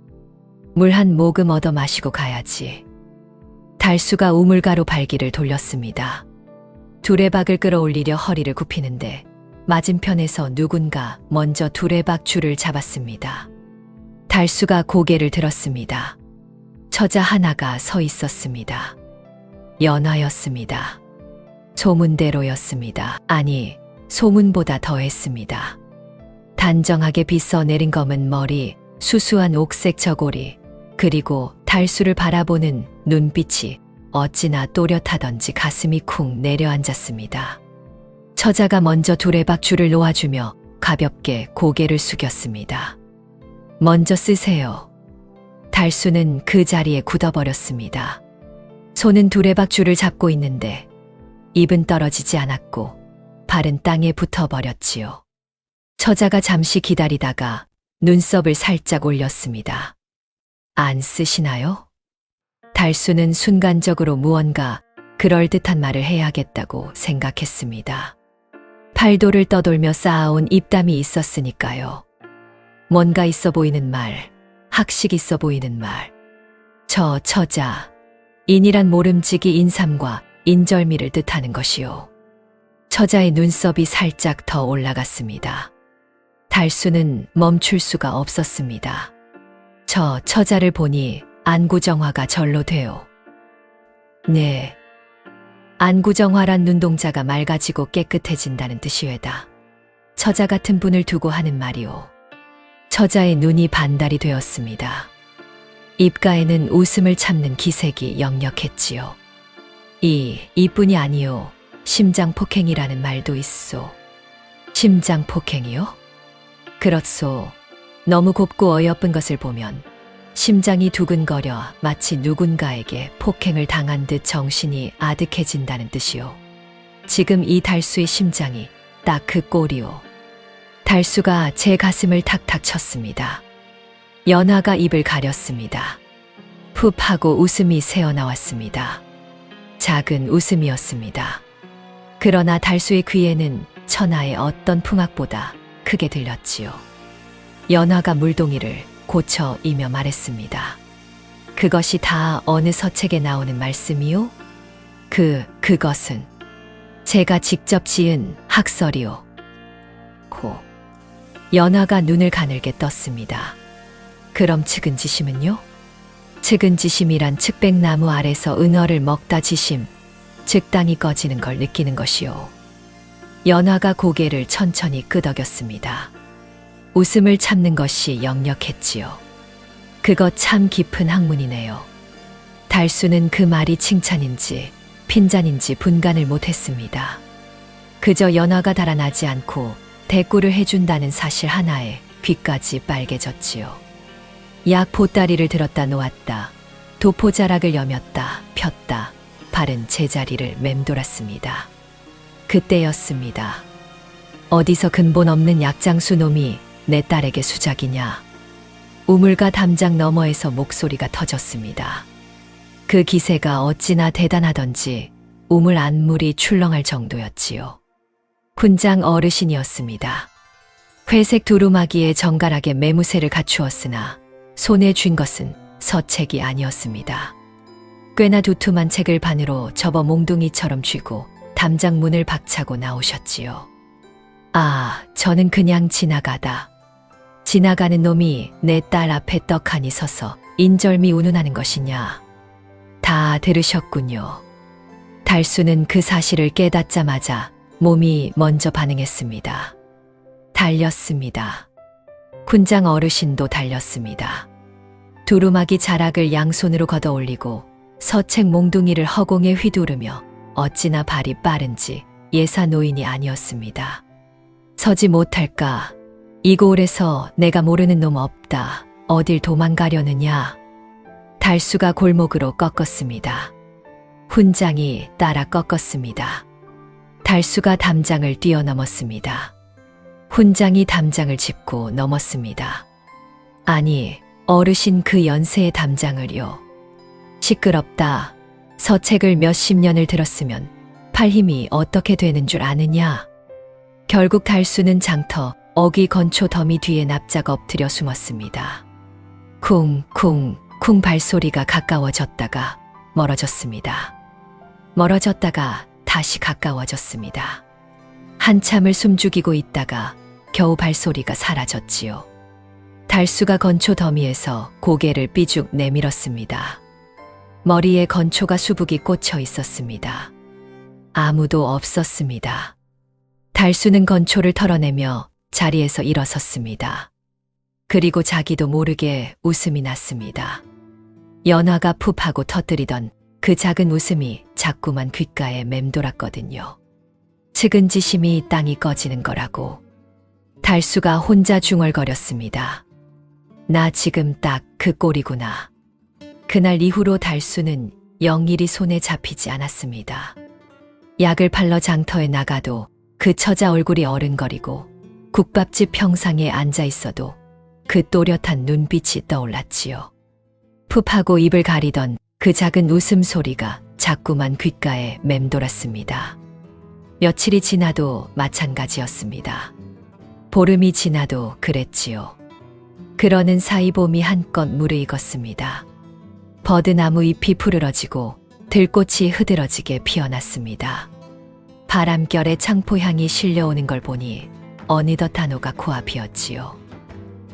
Speaker 1: 물 한 모금 얻어 마시고 가야지. 달수가 우물가로 발길을 돌렸습니다. 두레박을 끌어올리려 허리를 굽히는데 맞은편에서 누군가 먼저 두레박 줄을 잡았습니다. 달수가 고개를 들었습니다. 처자 하나가 서 있었습니다. 연하였습니다. 소문대로였습니다. 아니, 소문보다 더했습니다. 단정하게 빗어 내린 검은 머리, 수수한 옥색 저고리, 그리고 달수를 바라보는 눈빛이 어찌나 또렷하던지 가슴이 쿵 내려앉았습니다. 처자가 먼저 두레박 줄을 놓아주며 가볍게 고개를 숙였습니다. 먼저 쓰세요. 달수는 그 자리에 굳어버렸습니다. 손은 두레박 줄을 잡고 있는데 입은 떨어지지 않았고 발은 땅에 붙어버렸지요. 처자가 잠시 기다리다가 눈썹을 살짝 올렸습니다. 안 쓰시나요? 달수는 순간적으로 무언가 그럴듯한 말을 해야겠다고 생각했습니다. 팔도를 떠돌며 쌓아온 입담이 있었으니까요. 뭔가 있어 보이는 말, 학식 있어 보이는 말. 저 처자, 인이란 모름지기 인삼과 인절미를 뜻하는 것이요. 처자의 눈썹이 살짝 더 올라갔습니다. 달수는 멈출 수가 없었습니다. 저 처자를 보니 안구정화가 절로 돼요. 네. 안구정화란 눈동자가 맑아지고 깨끗해진다는 뜻이외다. 처자 같은 분을 두고 하는 말이오. 처자의 눈이 반달이 되었습니다. 입가에는 웃음을 참는 기색이 역력했지요. 이뿐이 아니요. 심장폭행이라는 말도 있소. 심장폭행이요? 그렇소. 너무 곱고 어여쁜 것을 보면 심장이 두근거려 마치 누군가에게 폭행을 당한 듯 정신이 아득해진다는 뜻이요. 지금 이 달수의 심장이 딱 그 꼴이오. 달수가 제 가슴을 탁탁 쳤습니다. 연하가 입을 가렸습니다. 푹 하고 웃음이 새어나왔습니다. 작은 웃음이었습니다. 그러나 달수의 귀에는 천하의 어떤 풍악보다 크게 들렸지요. 연하가 물동이를 고쳐 이며 말했습니다. 그것이 다 어느 서책에 나오는 말씀이요? 그것은 제가 직접 지은 학설이요. 연하가 눈을 가늘게 떴습니다. 그럼 측은지심은요? 측은지심이란 측백나무 아래서 은어를 먹다 지심, 즉 땅이 꺼지는 걸 느끼는 것이요. 연하가 고개를 천천히 끄덕였습니다. 웃음을 참는 것이 역력했지요. 그것 참 깊은 학문이네요. 달수는 그 말이 칭찬인지 핀잔인지 분간을 못했습니다. 그저 연하가 달아나지 않고 대꾸를 해준다는 사실 하나에 귀까지 빨개졌지요. 약 보따리를 들었다 놓았다. 도포자락을 여몄다 폈다. 발은 제자리를 맴돌았습니다. 그때였습니다. 어디서 근본 없는 약장수 놈이 내 딸에게 수작이냐. 우물가 담장 너머에서 목소리가 터졌습니다. 그 기세가 어찌나 대단하던지 우물 안물이 출렁할 정도였지요. 훈장 어르신이었습니다. 회색 두루마기에 정갈하게 매무새를 갖추었으나 손에 쥔 것은 서책이 아니었습니다. 꽤나 두툼한 책을 반으로 접어 몽둥이처럼 쥐고 담장 문을 박차고 나오셨지요. 아, 저는 그냥 지나가는 놈이 내 딸 앞에 떡하니 서서 인절미 운운하는 것이냐. 다 들으셨군요. 달수는 그 사실을 깨닫자마자 몸이 먼저 반응했습니다. 달렸습니다. 훈장 어르신도 달렸습니다. 두루마기 자락을 양손으로 걷어 올리고 서책 몽둥이를 허공에 휘두르며 어찌나 발이 빠른지 예사 노인이 아니었습니다. 서지 못할까? 이 고을에서 내가 모르는 놈 없다. 어딜 도망가려느냐? 달수가 골목으로 꺾었습니다. 훈장이 따라 꺾었습니다. 달수가 담장을 뛰어넘었습니다. 훈장이 담장을 짚고 넘었습니다. 아니, 어르신 그 연세의 담장을요. 시끄럽다. 서책을 몇십 년을 들었으면 팔 힘이 어떻게 되는 줄 아느냐. 결국 달수는 장터 어귀 건초 더미 뒤에 납작 엎드려 숨었습니다. 쿵쿵쿵 발소리가 가까워졌다가 멀어졌습니다. 멀어졌다가 다시 가까워졌습니다. 한참을 숨죽이고 있다가 겨우 발소리가 사라졌지요. 달수가 건초 더미에서 고개를 삐죽 내밀었습니다. 머리에 건초가 수북이 꽂혀 있었습니다. 아무도 없었습니다. 달수는 건초를 털어내며 자리에서 일어섰습니다. 그리고 자기도 모르게 웃음이 났습니다. 연화가 푹 하고 터뜨리던 그 작은 웃음이 자꾸만 귓가에 맴돌았거든요. 측은지심이 땅이 꺼지는 거라고. 달수가 혼자 중얼거렸습니다. 나 지금 딱 그 꼴이구나. 그날 이후로 달수는 영일이 손에 잡히지 않았습니다. 약을 팔러 장터에 나가도 그 처자 얼굴이 어른거리고 국밥집 평상에 앉아 있어도 그 또렷한 눈빛이 떠올랐지요. 푹하고 입을 가리던 그 작은 웃음소리가 자꾸만 귓가에 맴돌았습니다. 며칠이 지나도 마찬가지였습니다. 보름이 지나도 그랬지요. 그러는 사이 봄이 한껏 무르익었습니다. 버드나무 잎이 푸르러지고 들꽃이 흐드러지게 피어났습니다. 바람결에 창포향이 실려오는 걸 보니 어느덧 단호가 코앞이었지요.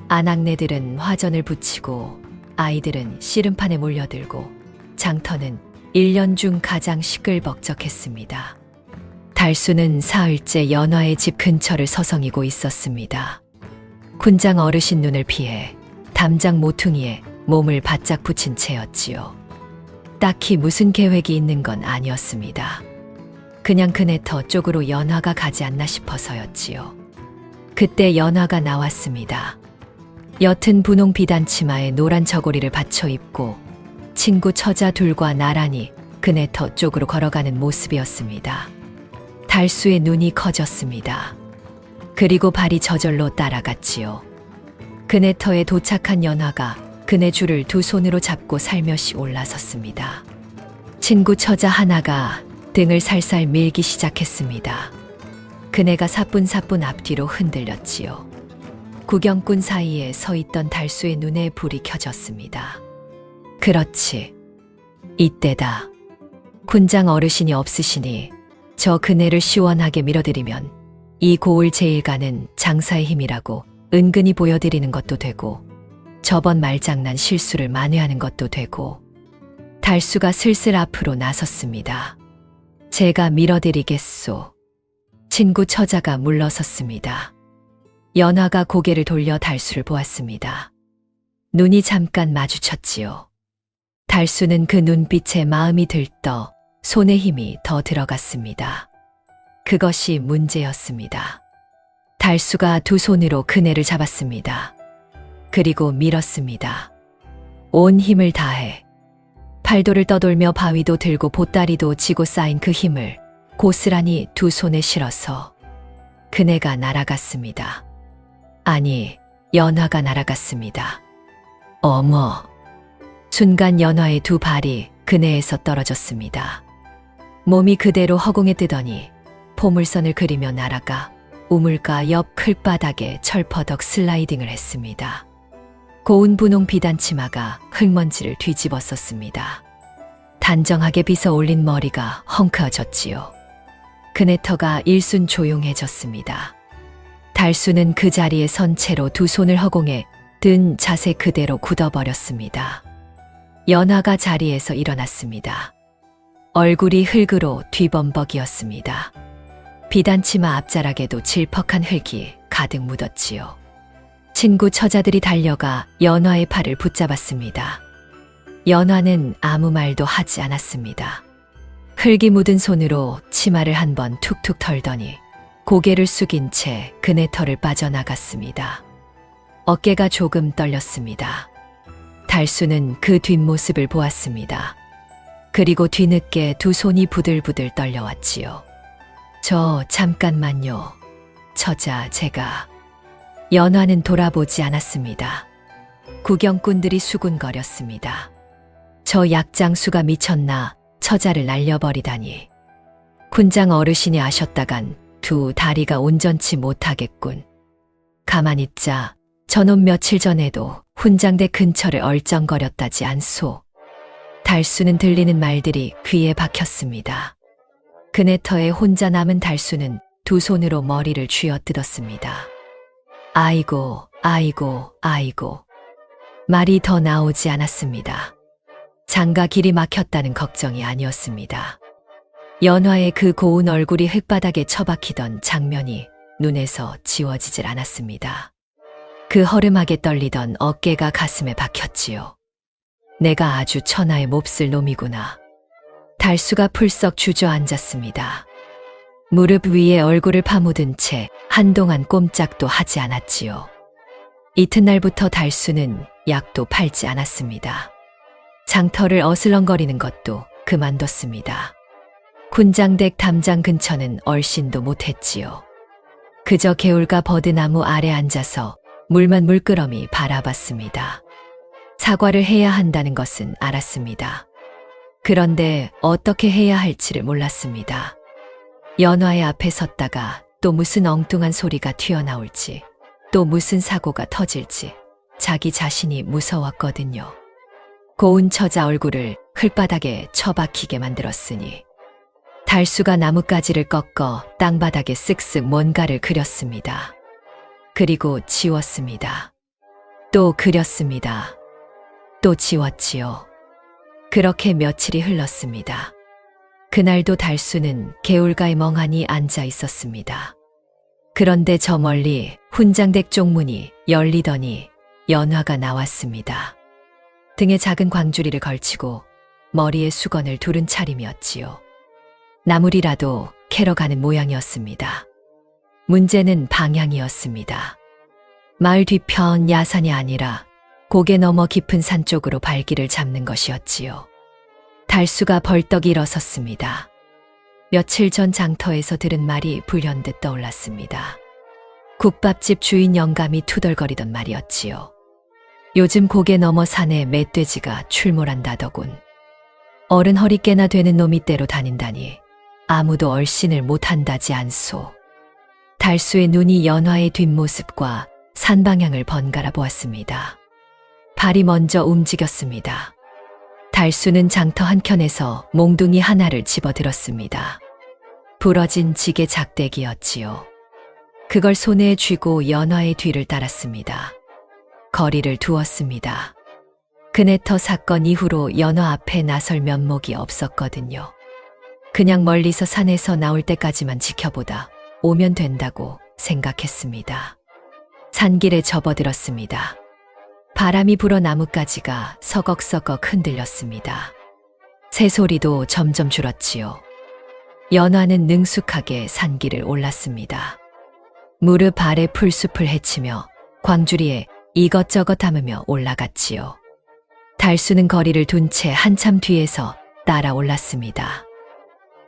Speaker 1: 아낙네들은 화전을 붙이고 아이들은 씨름판에 몰려들고 장터는 1년 중 가장 시끌벅적했습니다. 달수는 사흘째 연화의 집 근처를 서성이고 있었습니다. 군장 어르신 눈을 피해 담장 모퉁이에 몸을 바짝 붙인 채였지요. 딱히 무슨 계획이 있는 건 아니었습니다. 그냥 그네터 쪽으로 연화가 가지 않나 싶어서였지요. 그때 연화가 나왔습니다. 옅은 분홍 비단치마에 노란 저고리를 받쳐 입고 친구 처자 둘과 나란히 그네터 쪽으로 걸어가는 모습이었습니다. 달수의 눈이 커졌습니다. 그리고 발이 저절로 따라갔지요. 그네터에 도착한 연화가 그네 줄을 두 손으로 잡고 살며시 올라섰습니다. 친구 처자 하나가 등을 살살 밀기 시작했습니다. 그네가 사뿐사뿐 앞뒤로 흔들렸지요. 구경꾼 사이에 서 있던 달수의 눈에 불이 켜졌습니다. 그렇지. 이때다. 군장 어르신이 없으시니 저 그네를 시원하게 밀어드리면 이 고을 제일가는 장사의 힘이라고 은근히 보여드리는 것도 되고 저번 말장난 실수를 만회하는 것도 되고. 달수가 슬슬 앞으로 나섰습니다. 제가 밀어드리겠소. 친구 처자가 물러섰습니다. 연화가 고개를 돌려 달수를 보았습니다. 눈이 잠깐 마주쳤지요. 달수는 그 눈빛에 마음이 들떠 손에 힘이 더 들어갔습니다. 그것이 문제였습니다. 달수가 두 손으로 그네를 잡았습니다. 그리고 밀었습니다. 온 힘을 다해 팔도를 떠돌며 바위도 들고 보따리도 지고 쌓인 그 힘을 고스란히 두 손에 실어서 그네가 날아갔습니다. 아니, 연화가 날아갔습니다. 어머! 순간 연화의 두 발이 그네에서 떨어졌습니다. 몸이 그대로 허공에 뜨더니 포물선을 그리며 날아가 우물가 옆 클바닥에 철퍼덕 슬라이딩을 했습니다. 고운 분홍 비단치마가 흙먼지를 뒤집었었습니다. 단정하게 빗어 올린 머리가 헝클어졌지요. 그네터가 일순 조용해졌습니다. 달수는 그 자리에 선 채로 두 손을 허공에 든 자세 그대로 굳어버렸습니다. 연화가 자리에서 일어났습니다. 얼굴이 흙으로 뒤범벅이었습니다. 비단치마 앞자락에도 질퍽한 흙이 가득 묻었지요. 친구 처자들이 달려가 연화의 팔을 붙잡았습니다. 연화는 아무 말도 하지 않았습니다. 흙이 묻은 손으로 치마를 한 번 툭툭 털더니 고개를 숙인 채 그네터를 빠져나갔습니다. 어깨가 조금 떨렸습니다. 달수는 그 뒷모습을 보았습니다. 그리고 뒤늦게 두 손이 부들부들 떨려왔지요. 저 잠깐만요. 쳐자 제가. 연화는 돌아보지 않았습니다. 구경꾼들이 수군거렸습니다. 저 약장수가 미쳤나 처자를 날려버리다니. 군장 어르신이 아셨다간 두 다리가 온전치 못하겠군. 가만 있자 저놈 며칠 전에도 훈장대 근처를 얼쩡거렸다지 않소. 달수는 들리는 말들이 귀에 박혔습니다. 그네터에 혼자 남은 달수는 두 손으로 머리를 쥐어뜯었습니다. 아이고, 아이고, 아이고. 말이 더 나오지 않았습니다. 장가 길이 막혔다는 걱정이 아니었습니다. 연화의 그 고운 얼굴이 흙바닥에 처박히던 장면이 눈에서 지워지질 않았습니다. 그 허름하게 떨리던 어깨가 가슴에 박혔지요. 내가 아주 천하의 몹쓸 놈이구나. 달수가 풀썩 주저앉았습니다. 무릎 위에 얼굴을 파묻은 채 한동안 꼼짝도 하지 않았지요. 이튿날부터 달수는 약도 팔지 않았습니다. 장터를 어슬렁거리는 것도 그만뒀습니다. 군장댁 담장 근처는 얼씬도 못했지요. 그저 개울가 버드나무 아래 앉아서 물만 물끄러미 바라봤습니다. 사과를 해야 한다는 것은 알았습니다. 그런데 어떻게 해야 할지를 몰랐습니다. 연화의 앞에 섰다가 또 무슨 엉뚱한 소리가 튀어나올지, 또 무슨 사고가 터질지 자기 자신이 무서웠거든요. 고운 처자 얼굴을 흙바닥에 처박히게 만들었으니 달수가 나뭇가지를 꺾어 땅바닥에 쓱쓱 뭔가를 그렸습니다. 그리고 지웠습니다. 또 그렸습니다. 또 지웠지요. 그렇게 며칠이 흘렀습니다. 그날도 달수는 개울가에 멍하니 앉아 있었습니다. 그런데 저 멀리 훈장댁 쪽문이 열리더니 연화가 나왔습니다. 등에 작은 광주리를 걸치고 머리에 수건을 두른 차림이었지요. 나물이라도 캐러 가는 모양이었습니다. 문제는 방향이었습니다. 마을 뒤편 야산이 아니라 고개 넘어 깊은 산 쪽으로 발길을 잡는 것이었지요. 달수가 벌떡 일어섰습니다. 며칠 전 장터에서 들은 말이 불현듯 떠올랐습니다. 국밥집 주인 영감이 투덜거리던 말이었지요. 요즘 고개 넘어 산에 멧돼지가 출몰한다더군. 어른 허리깨나 되는 놈이 떼로 다닌다니 아무도 얼씬을 못한다지 않소. 달수의 눈이 연화의 뒷모습과 산 방향을 번갈아 보았습니다. 발이 먼저 움직였습니다. 달수는 장터 한켠에서 몽둥이 하나를 집어들었습니다. 부러진 지게 작대기였지요. 그걸 손에 쥐고 연화의 뒤를 따랐습니다. 거리를 두었습니다. 그네터 사건 이후로 연화 앞에 나설 면목이 없었거든요. 그냥 멀리서 산에서 나올 때까지만 지켜보다 오면 된다고 생각했습니다. 산길에 접어들었습니다. 바람이 불어 나뭇가지가 서걱서걱 흔들렸습니다. 새소리도 점점 줄었지요. 연화는 능숙하게 산길을 올랐습니다. 무릎 아래 풀숲을 헤치며 광주리에 이것저것 담으며 올라갔지요. 달수는 거리를 둔 채 한참 뒤에서 따라 올랐습니다.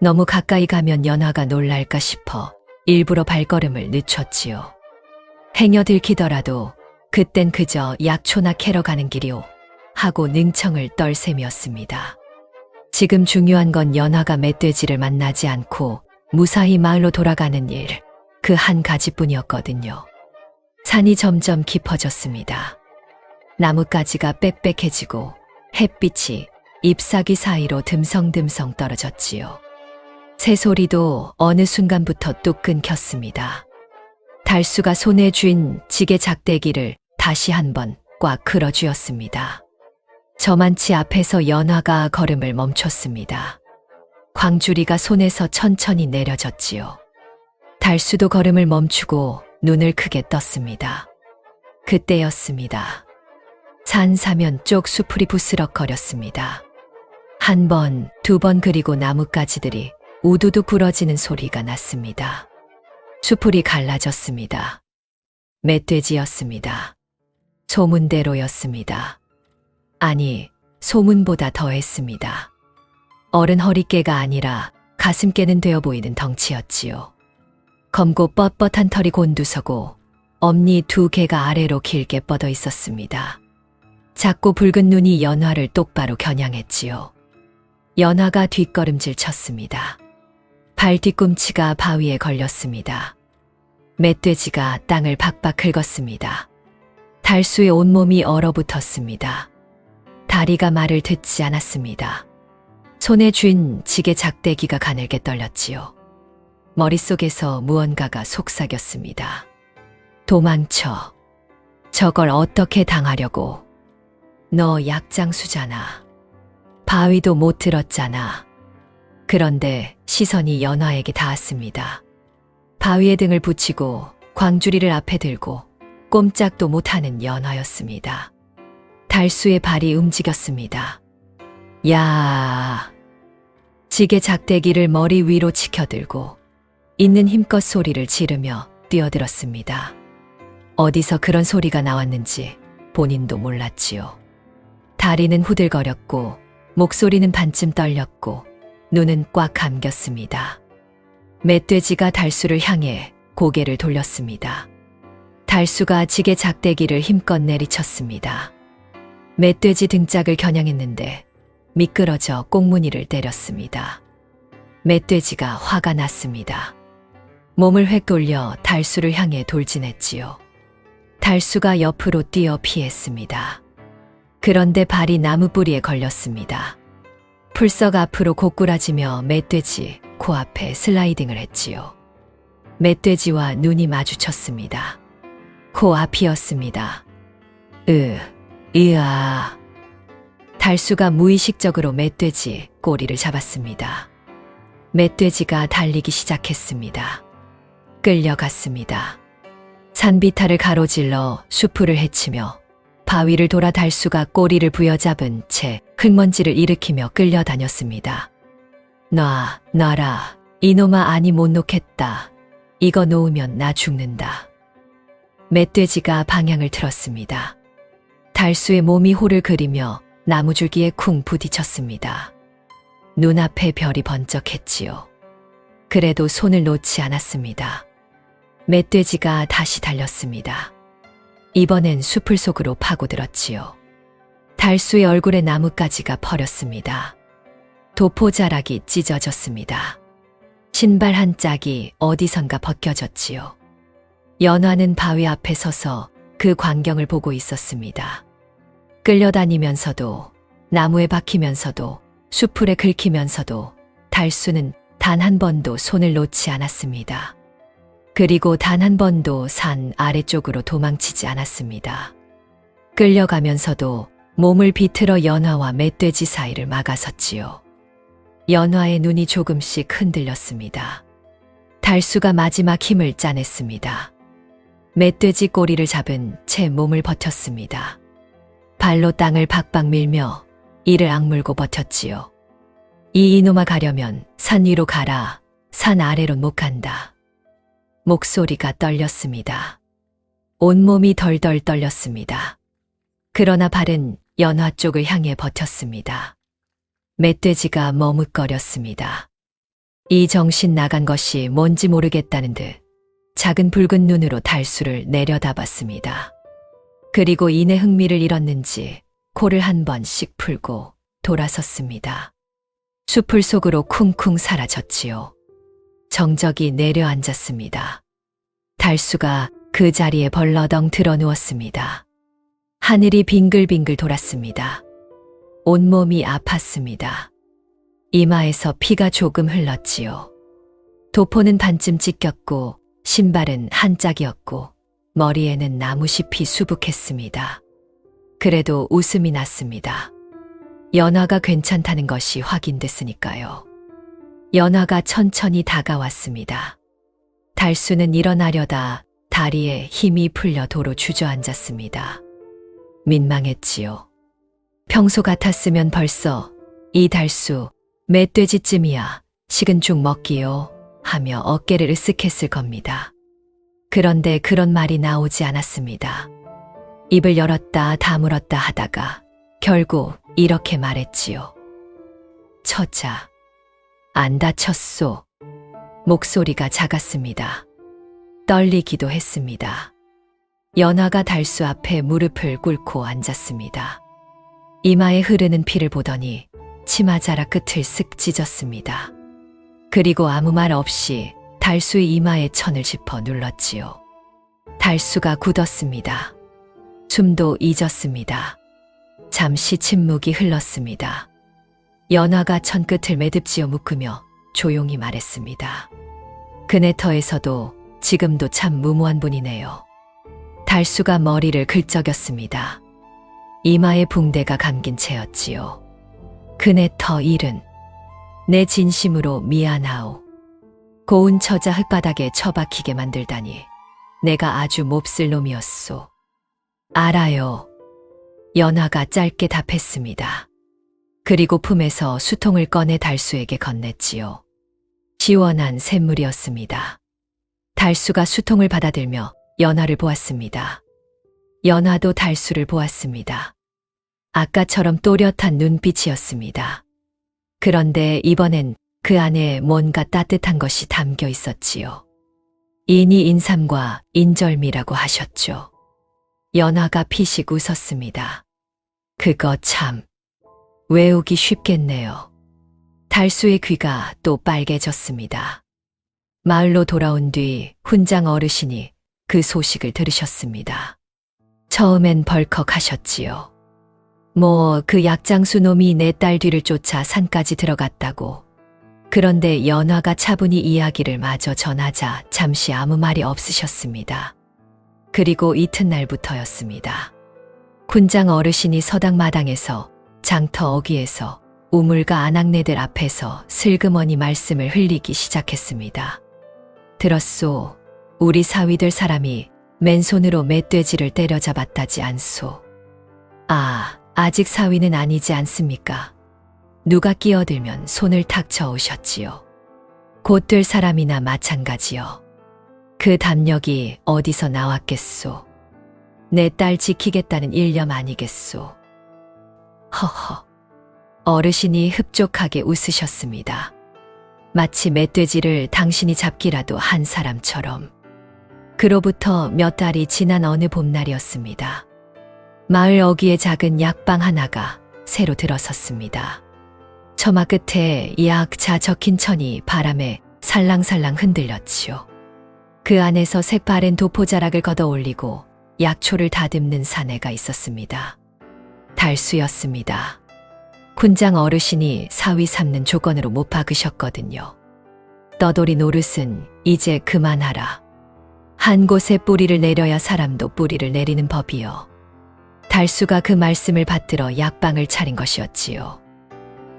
Speaker 1: 너무 가까이 가면 연화가 놀랄까 싶어 일부러 발걸음을 늦췄지요. 행여 들키더라도 그땐 그저 약초나 캐러 가는 길이오 하고 능청을 떨 셈이었습니다. 지금 중요한 건 연화가 멧돼지를 만나지 않고 무사히 마을로 돌아가는 일, 그 한 가지뿐이었거든요. 산이 점점 깊어졌습니다. 나뭇가지가 빽빽해지고 햇빛이 잎사귀 사이로 듬성듬성 떨어졌지요. 새소리도 어느 순간부터 뚝 끊겼습니다. 달수가 손에 쥔 지게 작대기를 다시 한번 꽉 끌어쥐었습니다. 저만치 앞에서 연화가 걸음을 멈췄습니다. 광주리가 손에서 천천히 내려졌지요. 달수도 걸음을 멈추고 눈을 크게 떴습니다. 그때였습니다. 산 사면 쪽 수풀이 부스럭거렸습니다. 한 번, 두 번 그리고 나뭇가지들이 우두둑 부러지는 소리가 났습니다. 수풀이 갈라졌습니다. 멧돼지였습니다. 소문대로였습니다. 아니, 소문보다 더했습니다. 어른 허리깨가 아니라 가슴깨는 되어 보이는 덩치였지요. 검고 뻣뻣한 털이 곤두서고 엄니 두 개가 아래로 길게 뻗어 있었습니다. 작고 붉은 눈이 연화를 똑바로 겨냥했지요. 연화가 뒷걸음질 쳤습니다. 발 뒤꿈치가 바위에 걸렸습니다. 멧돼지가 땅을 박박 긁었습니다. 달수의 온몸이 얼어붙었습니다. 다리가 말을 듣지 않았습니다. 손에 쥔 지게 작대기가 가늘게 떨렸지요. 머릿속에서 무언가가 속삭였습니다. 도망쳐. 저걸 어떻게 당하려고. 너 약장수잖아. 바위도 못 들었잖아. 그런데 시선이 연화에게 닿았습니다. 바위에 등을 붙이고 광주리를 앞에 들고 꼼짝도 못하는 연화였습니다. 달수의 발이 움직였습니다. 야! 지게 작대기를 머리 위로 치켜들고 있는 힘껏 소리를 지르며 뛰어들었습니다. 어디서 그런 소리가 나왔는지 본인도 몰랐지요. 다리는 후들거렸고 목소리는 반쯤 떨렸고 눈은 꽉 감겼습니다. 멧돼지가 달수를 향해 고개를 돌렸습니다. 달수가 지게 작대기를 힘껏 내리쳤습니다. 멧돼지 등짝을 겨냥했는데 미끄러져 꽁무니를 때렸습니다. 멧돼지가 화가 났습니다. 몸을 획 돌려 달수를 향해 돌진했지요. 달수가 옆으로 뛰어 피했습니다. 그런데 발이 나무 뿌리에 걸렸습니다. 풀썩 앞으로 고꾸라지며 멧돼지 코앞에 슬라이딩을 했지요. 멧돼지와 눈이 마주쳤습니다. 코앞이었습니다. 으아. 달수가 무의식적으로 멧돼지 꼬리를 잡았습니다. 멧돼지가 달리기 시작했습니다. 끌려갔습니다. 산비탈을 가로질러 수풀을 헤치며 바위를 돌아 달수가 꼬리를 부여잡은 채 흙먼지를 일으키며 끌려다녔습니다. 놔라. 이놈아 아니 못 놓겠다. 이거 놓으면 나 죽는다. 멧돼지가 방향을 틀었습니다. 달수의 몸이 호를 그리며 나무줄기에 쿵 부딪혔습니다. 눈앞에 별이 번쩍했지요. 그래도 손을 놓지 않았습니다. 멧돼지가 다시 달렸습니다. 이번엔 숲을 속으로 파고들었지요. 달수의 얼굴에 나뭇가지가 퍼렸습니다. 도포자락이 찢어졌습니다. 신발 한 짝이 어디선가 벗겨졌지요. 연화는 바위 앞에 서서 그 광경을 보고 있었습니다. 끌려다니면서도 나무에 박히면서도 수풀에 긁히면서도 달수는 단 한 번도 손을 놓지 않았습니다. 그리고 단 한 번도 산 아래쪽으로 도망치지 않았습니다. 끌려가면서도 몸을 비틀어 연화와 멧돼지 사이를 막아섰지요. 연화의 눈이 조금씩 흔들렸습니다. 달수가 마지막 힘을 짜냈습니다. 멧돼지 꼬리를 잡은 채 몸을 버텼습니다. 발로 땅을 박박 밀며 이를 악물고 버텼지요. 이 이놈아 가려면 산 위로 가라. 산 아래론 못 간다. 목소리가 떨렸습니다. 온몸이 덜덜 떨렸습니다. 그러나 발은 연화 쪽을 향해 버텼습니다. 멧돼지가 머뭇거렸습니다. 이 정신 나간 것이 뭔지 모르겠다는 듯 작은 붉은 눈으로 달수를 내려다봤습니다. 그리고 이내 흥미를 잃었는지 코를 한 번씩 풀고 돌아섰습니다. 수풀 속으로 쿵쿵 사라졌지요. 정적이 내려앉았습니다. 달수가 그 자리에 벌러덩 드러누웠습니다. 하늘이 빙글빙글 돌았습니다. 온몸이 아팠습니다. 이마에서 피가 조금 흘렀지요. 도포는 반쯤 찢겼고 신발은 한 짝이었고 머리에는 나무잎이 수북했습니다. 그래도 웃음이 났습니다. 연화가 괜찮다는 것이 확인됐으니까요. 연화가 천천히 다가왔습니다. 달수는 일어나려다 다리에 힘이 풀려 도로 주저앉았습니다. 민망했지요. 평소 같았으면 벌써 이 달수 멧돼지쯤이야 식은 죽 먹기요 하며 어깨를 으쓱했을 겁니다. 그런데 그런 말이 나오지 않았습니다. 입을 열었다 다물었다 하다가 결국 이렇게 말했지요. 처자. 안 다쳤소. 목소리가 작았습니다. 떨리기도 했습니다. 연화가 달수 앞에 무릎을 꿇고 앉았습니다. 이마에 흐르는 피를 보더니 치마자락 끝을 쓱 찢었습니다. 그리고 아무 말 없이 달수의 이마에 천을 짚어 눌렀지요. 달수가 굳었습니다. 숨도 잊었습니다. 잠시 침묵이 흘렀습니다. 연화가 천 끝을 매듭지어 묶으며 조용히 말했습니다. 그네 터에서도 지금도 참 무모한 분이네요. 달수가 머리를 긁적였습니다. 이마에 붕대가 감긴 채였지요. 그네 터 일은 내 진심으로 미안하오. 고운 처자 흙바닥에 처박히게 만들다니 내가 아주 몹쓸 놈이었소. 알아요. 연화가 짧게 답했습니다. 그리고 품에서 수통을 꺼내 달수에게 건넸지요. 시원한 샘물이었습니다. 달수가 수통을 받아들며 연화를 보았습니다. 연화도 달수를 보았습니다. 아까처럼 또렷한 눈빛이었습니다. 그런데 이번엔 그 안에 뭔가 따뜻한 것이 담겨 있었지요. 인이 인삼과 인절미라고 하셨죠. 연화가 피식 웃었습니다. 그거 참 외우기 쉽겠네요. 달수의 귀가 또 빨개졌습니다. 마을로 돌아온 뒤 훈장 어르신이 그 소식을 들으셨습니다. 처음엔 벌컥하셨지요. 그 약장수 놈이 내 딸 뒤를 쫓아 산까지 들어갔다고. 그런데 연화가 차분히 이야기를 마저 전하자 잠시 아무 말이 없으셨습니다. 그리고 이튿날부터였습니다. 훈장 어르신이 서당 마당에서 장터 어귀에서 우물가 아낙네들 앞에서 슬그머니 말씀을 흘리기 시작했습니다. 들었소. 우리 사위들 사람이 맨손으로 멧돼지를 때려잡았다지 않소. 아직 사위는 아니지 않습니까? 누가 끼어들면 손을 탁 저으셨지요. 곧 될 사람이나 마찬가지요. 그 담력이 어디서 나왔겠소. 내 딸 지키겠다는 일념 아니겠소. 허허. 어르신이 흡족하게 웃으셨습니다. 마치 멧돼지를 당신이 잡기라도 한 사람처럼. 그로부터 몇 달이 지난 어느 봄날이었습니다. 마을 어귀에 작은 약방 하나가 새로 들어섰습니다. 처마 끝에 약자 적힌 천이 바람에 살랑살랑 흔들렸지요. 그 안에서 색바랜 도포자락을 걷어 올리고 약초를 다듬는 사내가 있었습니다. 달수였습니다. 훈장 어르신이 사위 삼는 조건으로 못 박으셨거든요. 떠돌이 노릇은 이제 그만하라. 한 곳에 뿌리를 내려야 사람도 뿌리를 내리는 법이요. 달수가 그 말씀을 받들어 약방을 차린 것이었지요.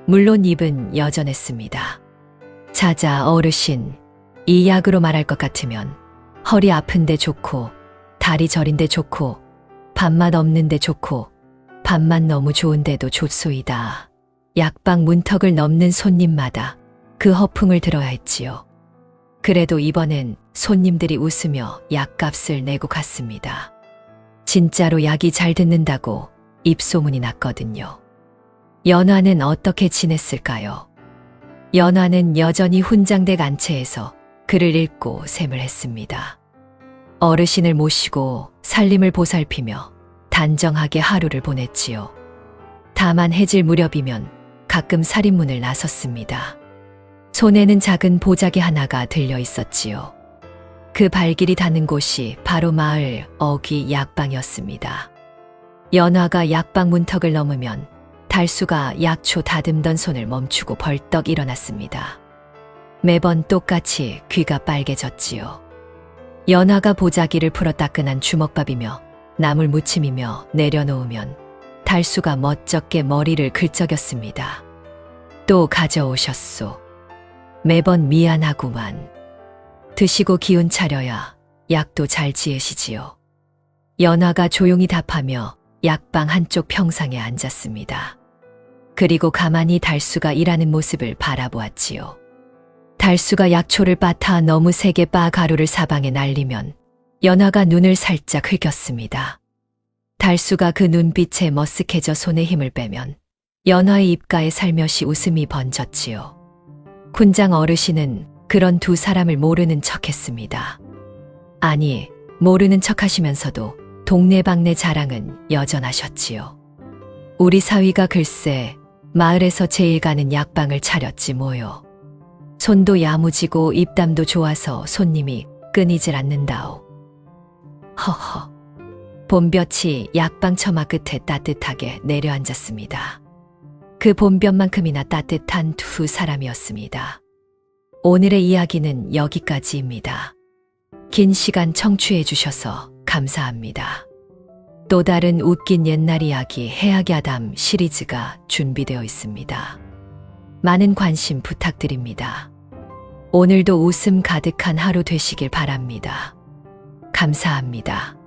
Speaker 1: 물론 입은 여전했습니다. 자자 어르신, 이 약으로 말할 것 같으면 허리 아픈데 좋고 다리 저린데 좋고 밥맛 없는데 좋고 밥맛 너무 좋은데도 좋소이다. 약방 문턱을 넘는 손님마다 그 허풍을 들어야 했지요. 그래도 이번엔 손님들이 웃으며 약값을 내고 갔습니다. 진짜로 약이 잘 듣는다고 입소문이 났거든요. 연화는 어떻게 지냈을까요? 연화는 여전히 훈장댁 안채에서 글을 읽고 셈을 했습니다. 어르신을 모시고 살림을 보살피며 단정하게 하루를 보냈지요. 다만 해질 무렵이면 가끔 살인문을 나섰습니다. 손에는 작은 보자기 하나가 들려 있었지요. 그 발길이 닿는 곳이 바로 마을 어귀 약방이었습니다. 연화가 약방 문턱을 넘으면 달수가 약초 다듬던 손을 멈추고 벌떡 일어났습니다. 매번 똑같이 귀가 빨개졌지요. 연화가 보자기를 풀어 따끈한 주먹밥이며 나물 무침이며 내려놓으면 달수가 멋쩍게 머리를 긁적였습니다. 또 가져오셨소. 매번 미안하구만. 드시고 기운 차려야 약도 잘 지으시지요. 연화가 조용히 답하며 약방 한쪽 평상에 앉았습니다. 그리고 가만히 달수가 일하는 모습을 바라보았지요. 달수가 약초를 빻아 너무 세게 빻아 가루를 사방에 날리면 연화가 눈을 살짝 흘겼습니다. 달수가 그 눈빛에 머쓱해져 손에 힘을 빼면 연화의 입가에 살며시 웃음이 번졌지요. 훈장 어르신은 그런 두 사람을 모르는 척했습니다. 아니, 모르는 척 하시면서도 동네방네 자랑은 여전하셨지요. 우리 사위가 글쎄 마을에서 제일 가는 약방을 차렸지 뭐요. 손도 야무지고 입담도 좋아서 손님이 끊이질 않는다오. 허허. 봄볕이 약방 처마 끝에 따뜻하게 내려앉았습니다. 그 봄볕만큼이나 따뜻한 두 사람이었습니다. 오늘의 이야기는 여기까지입니다. 긴 시간 청취해 주셔서 감사합니다. 또 다른 웃긴 옛날 이야기 해학야담 시리즈가 준비되어 있습니다. 많은 관심 부탁드립니다. 오늘도 웃음 가득한 하루 되시길 바랍니다. 감사합니다.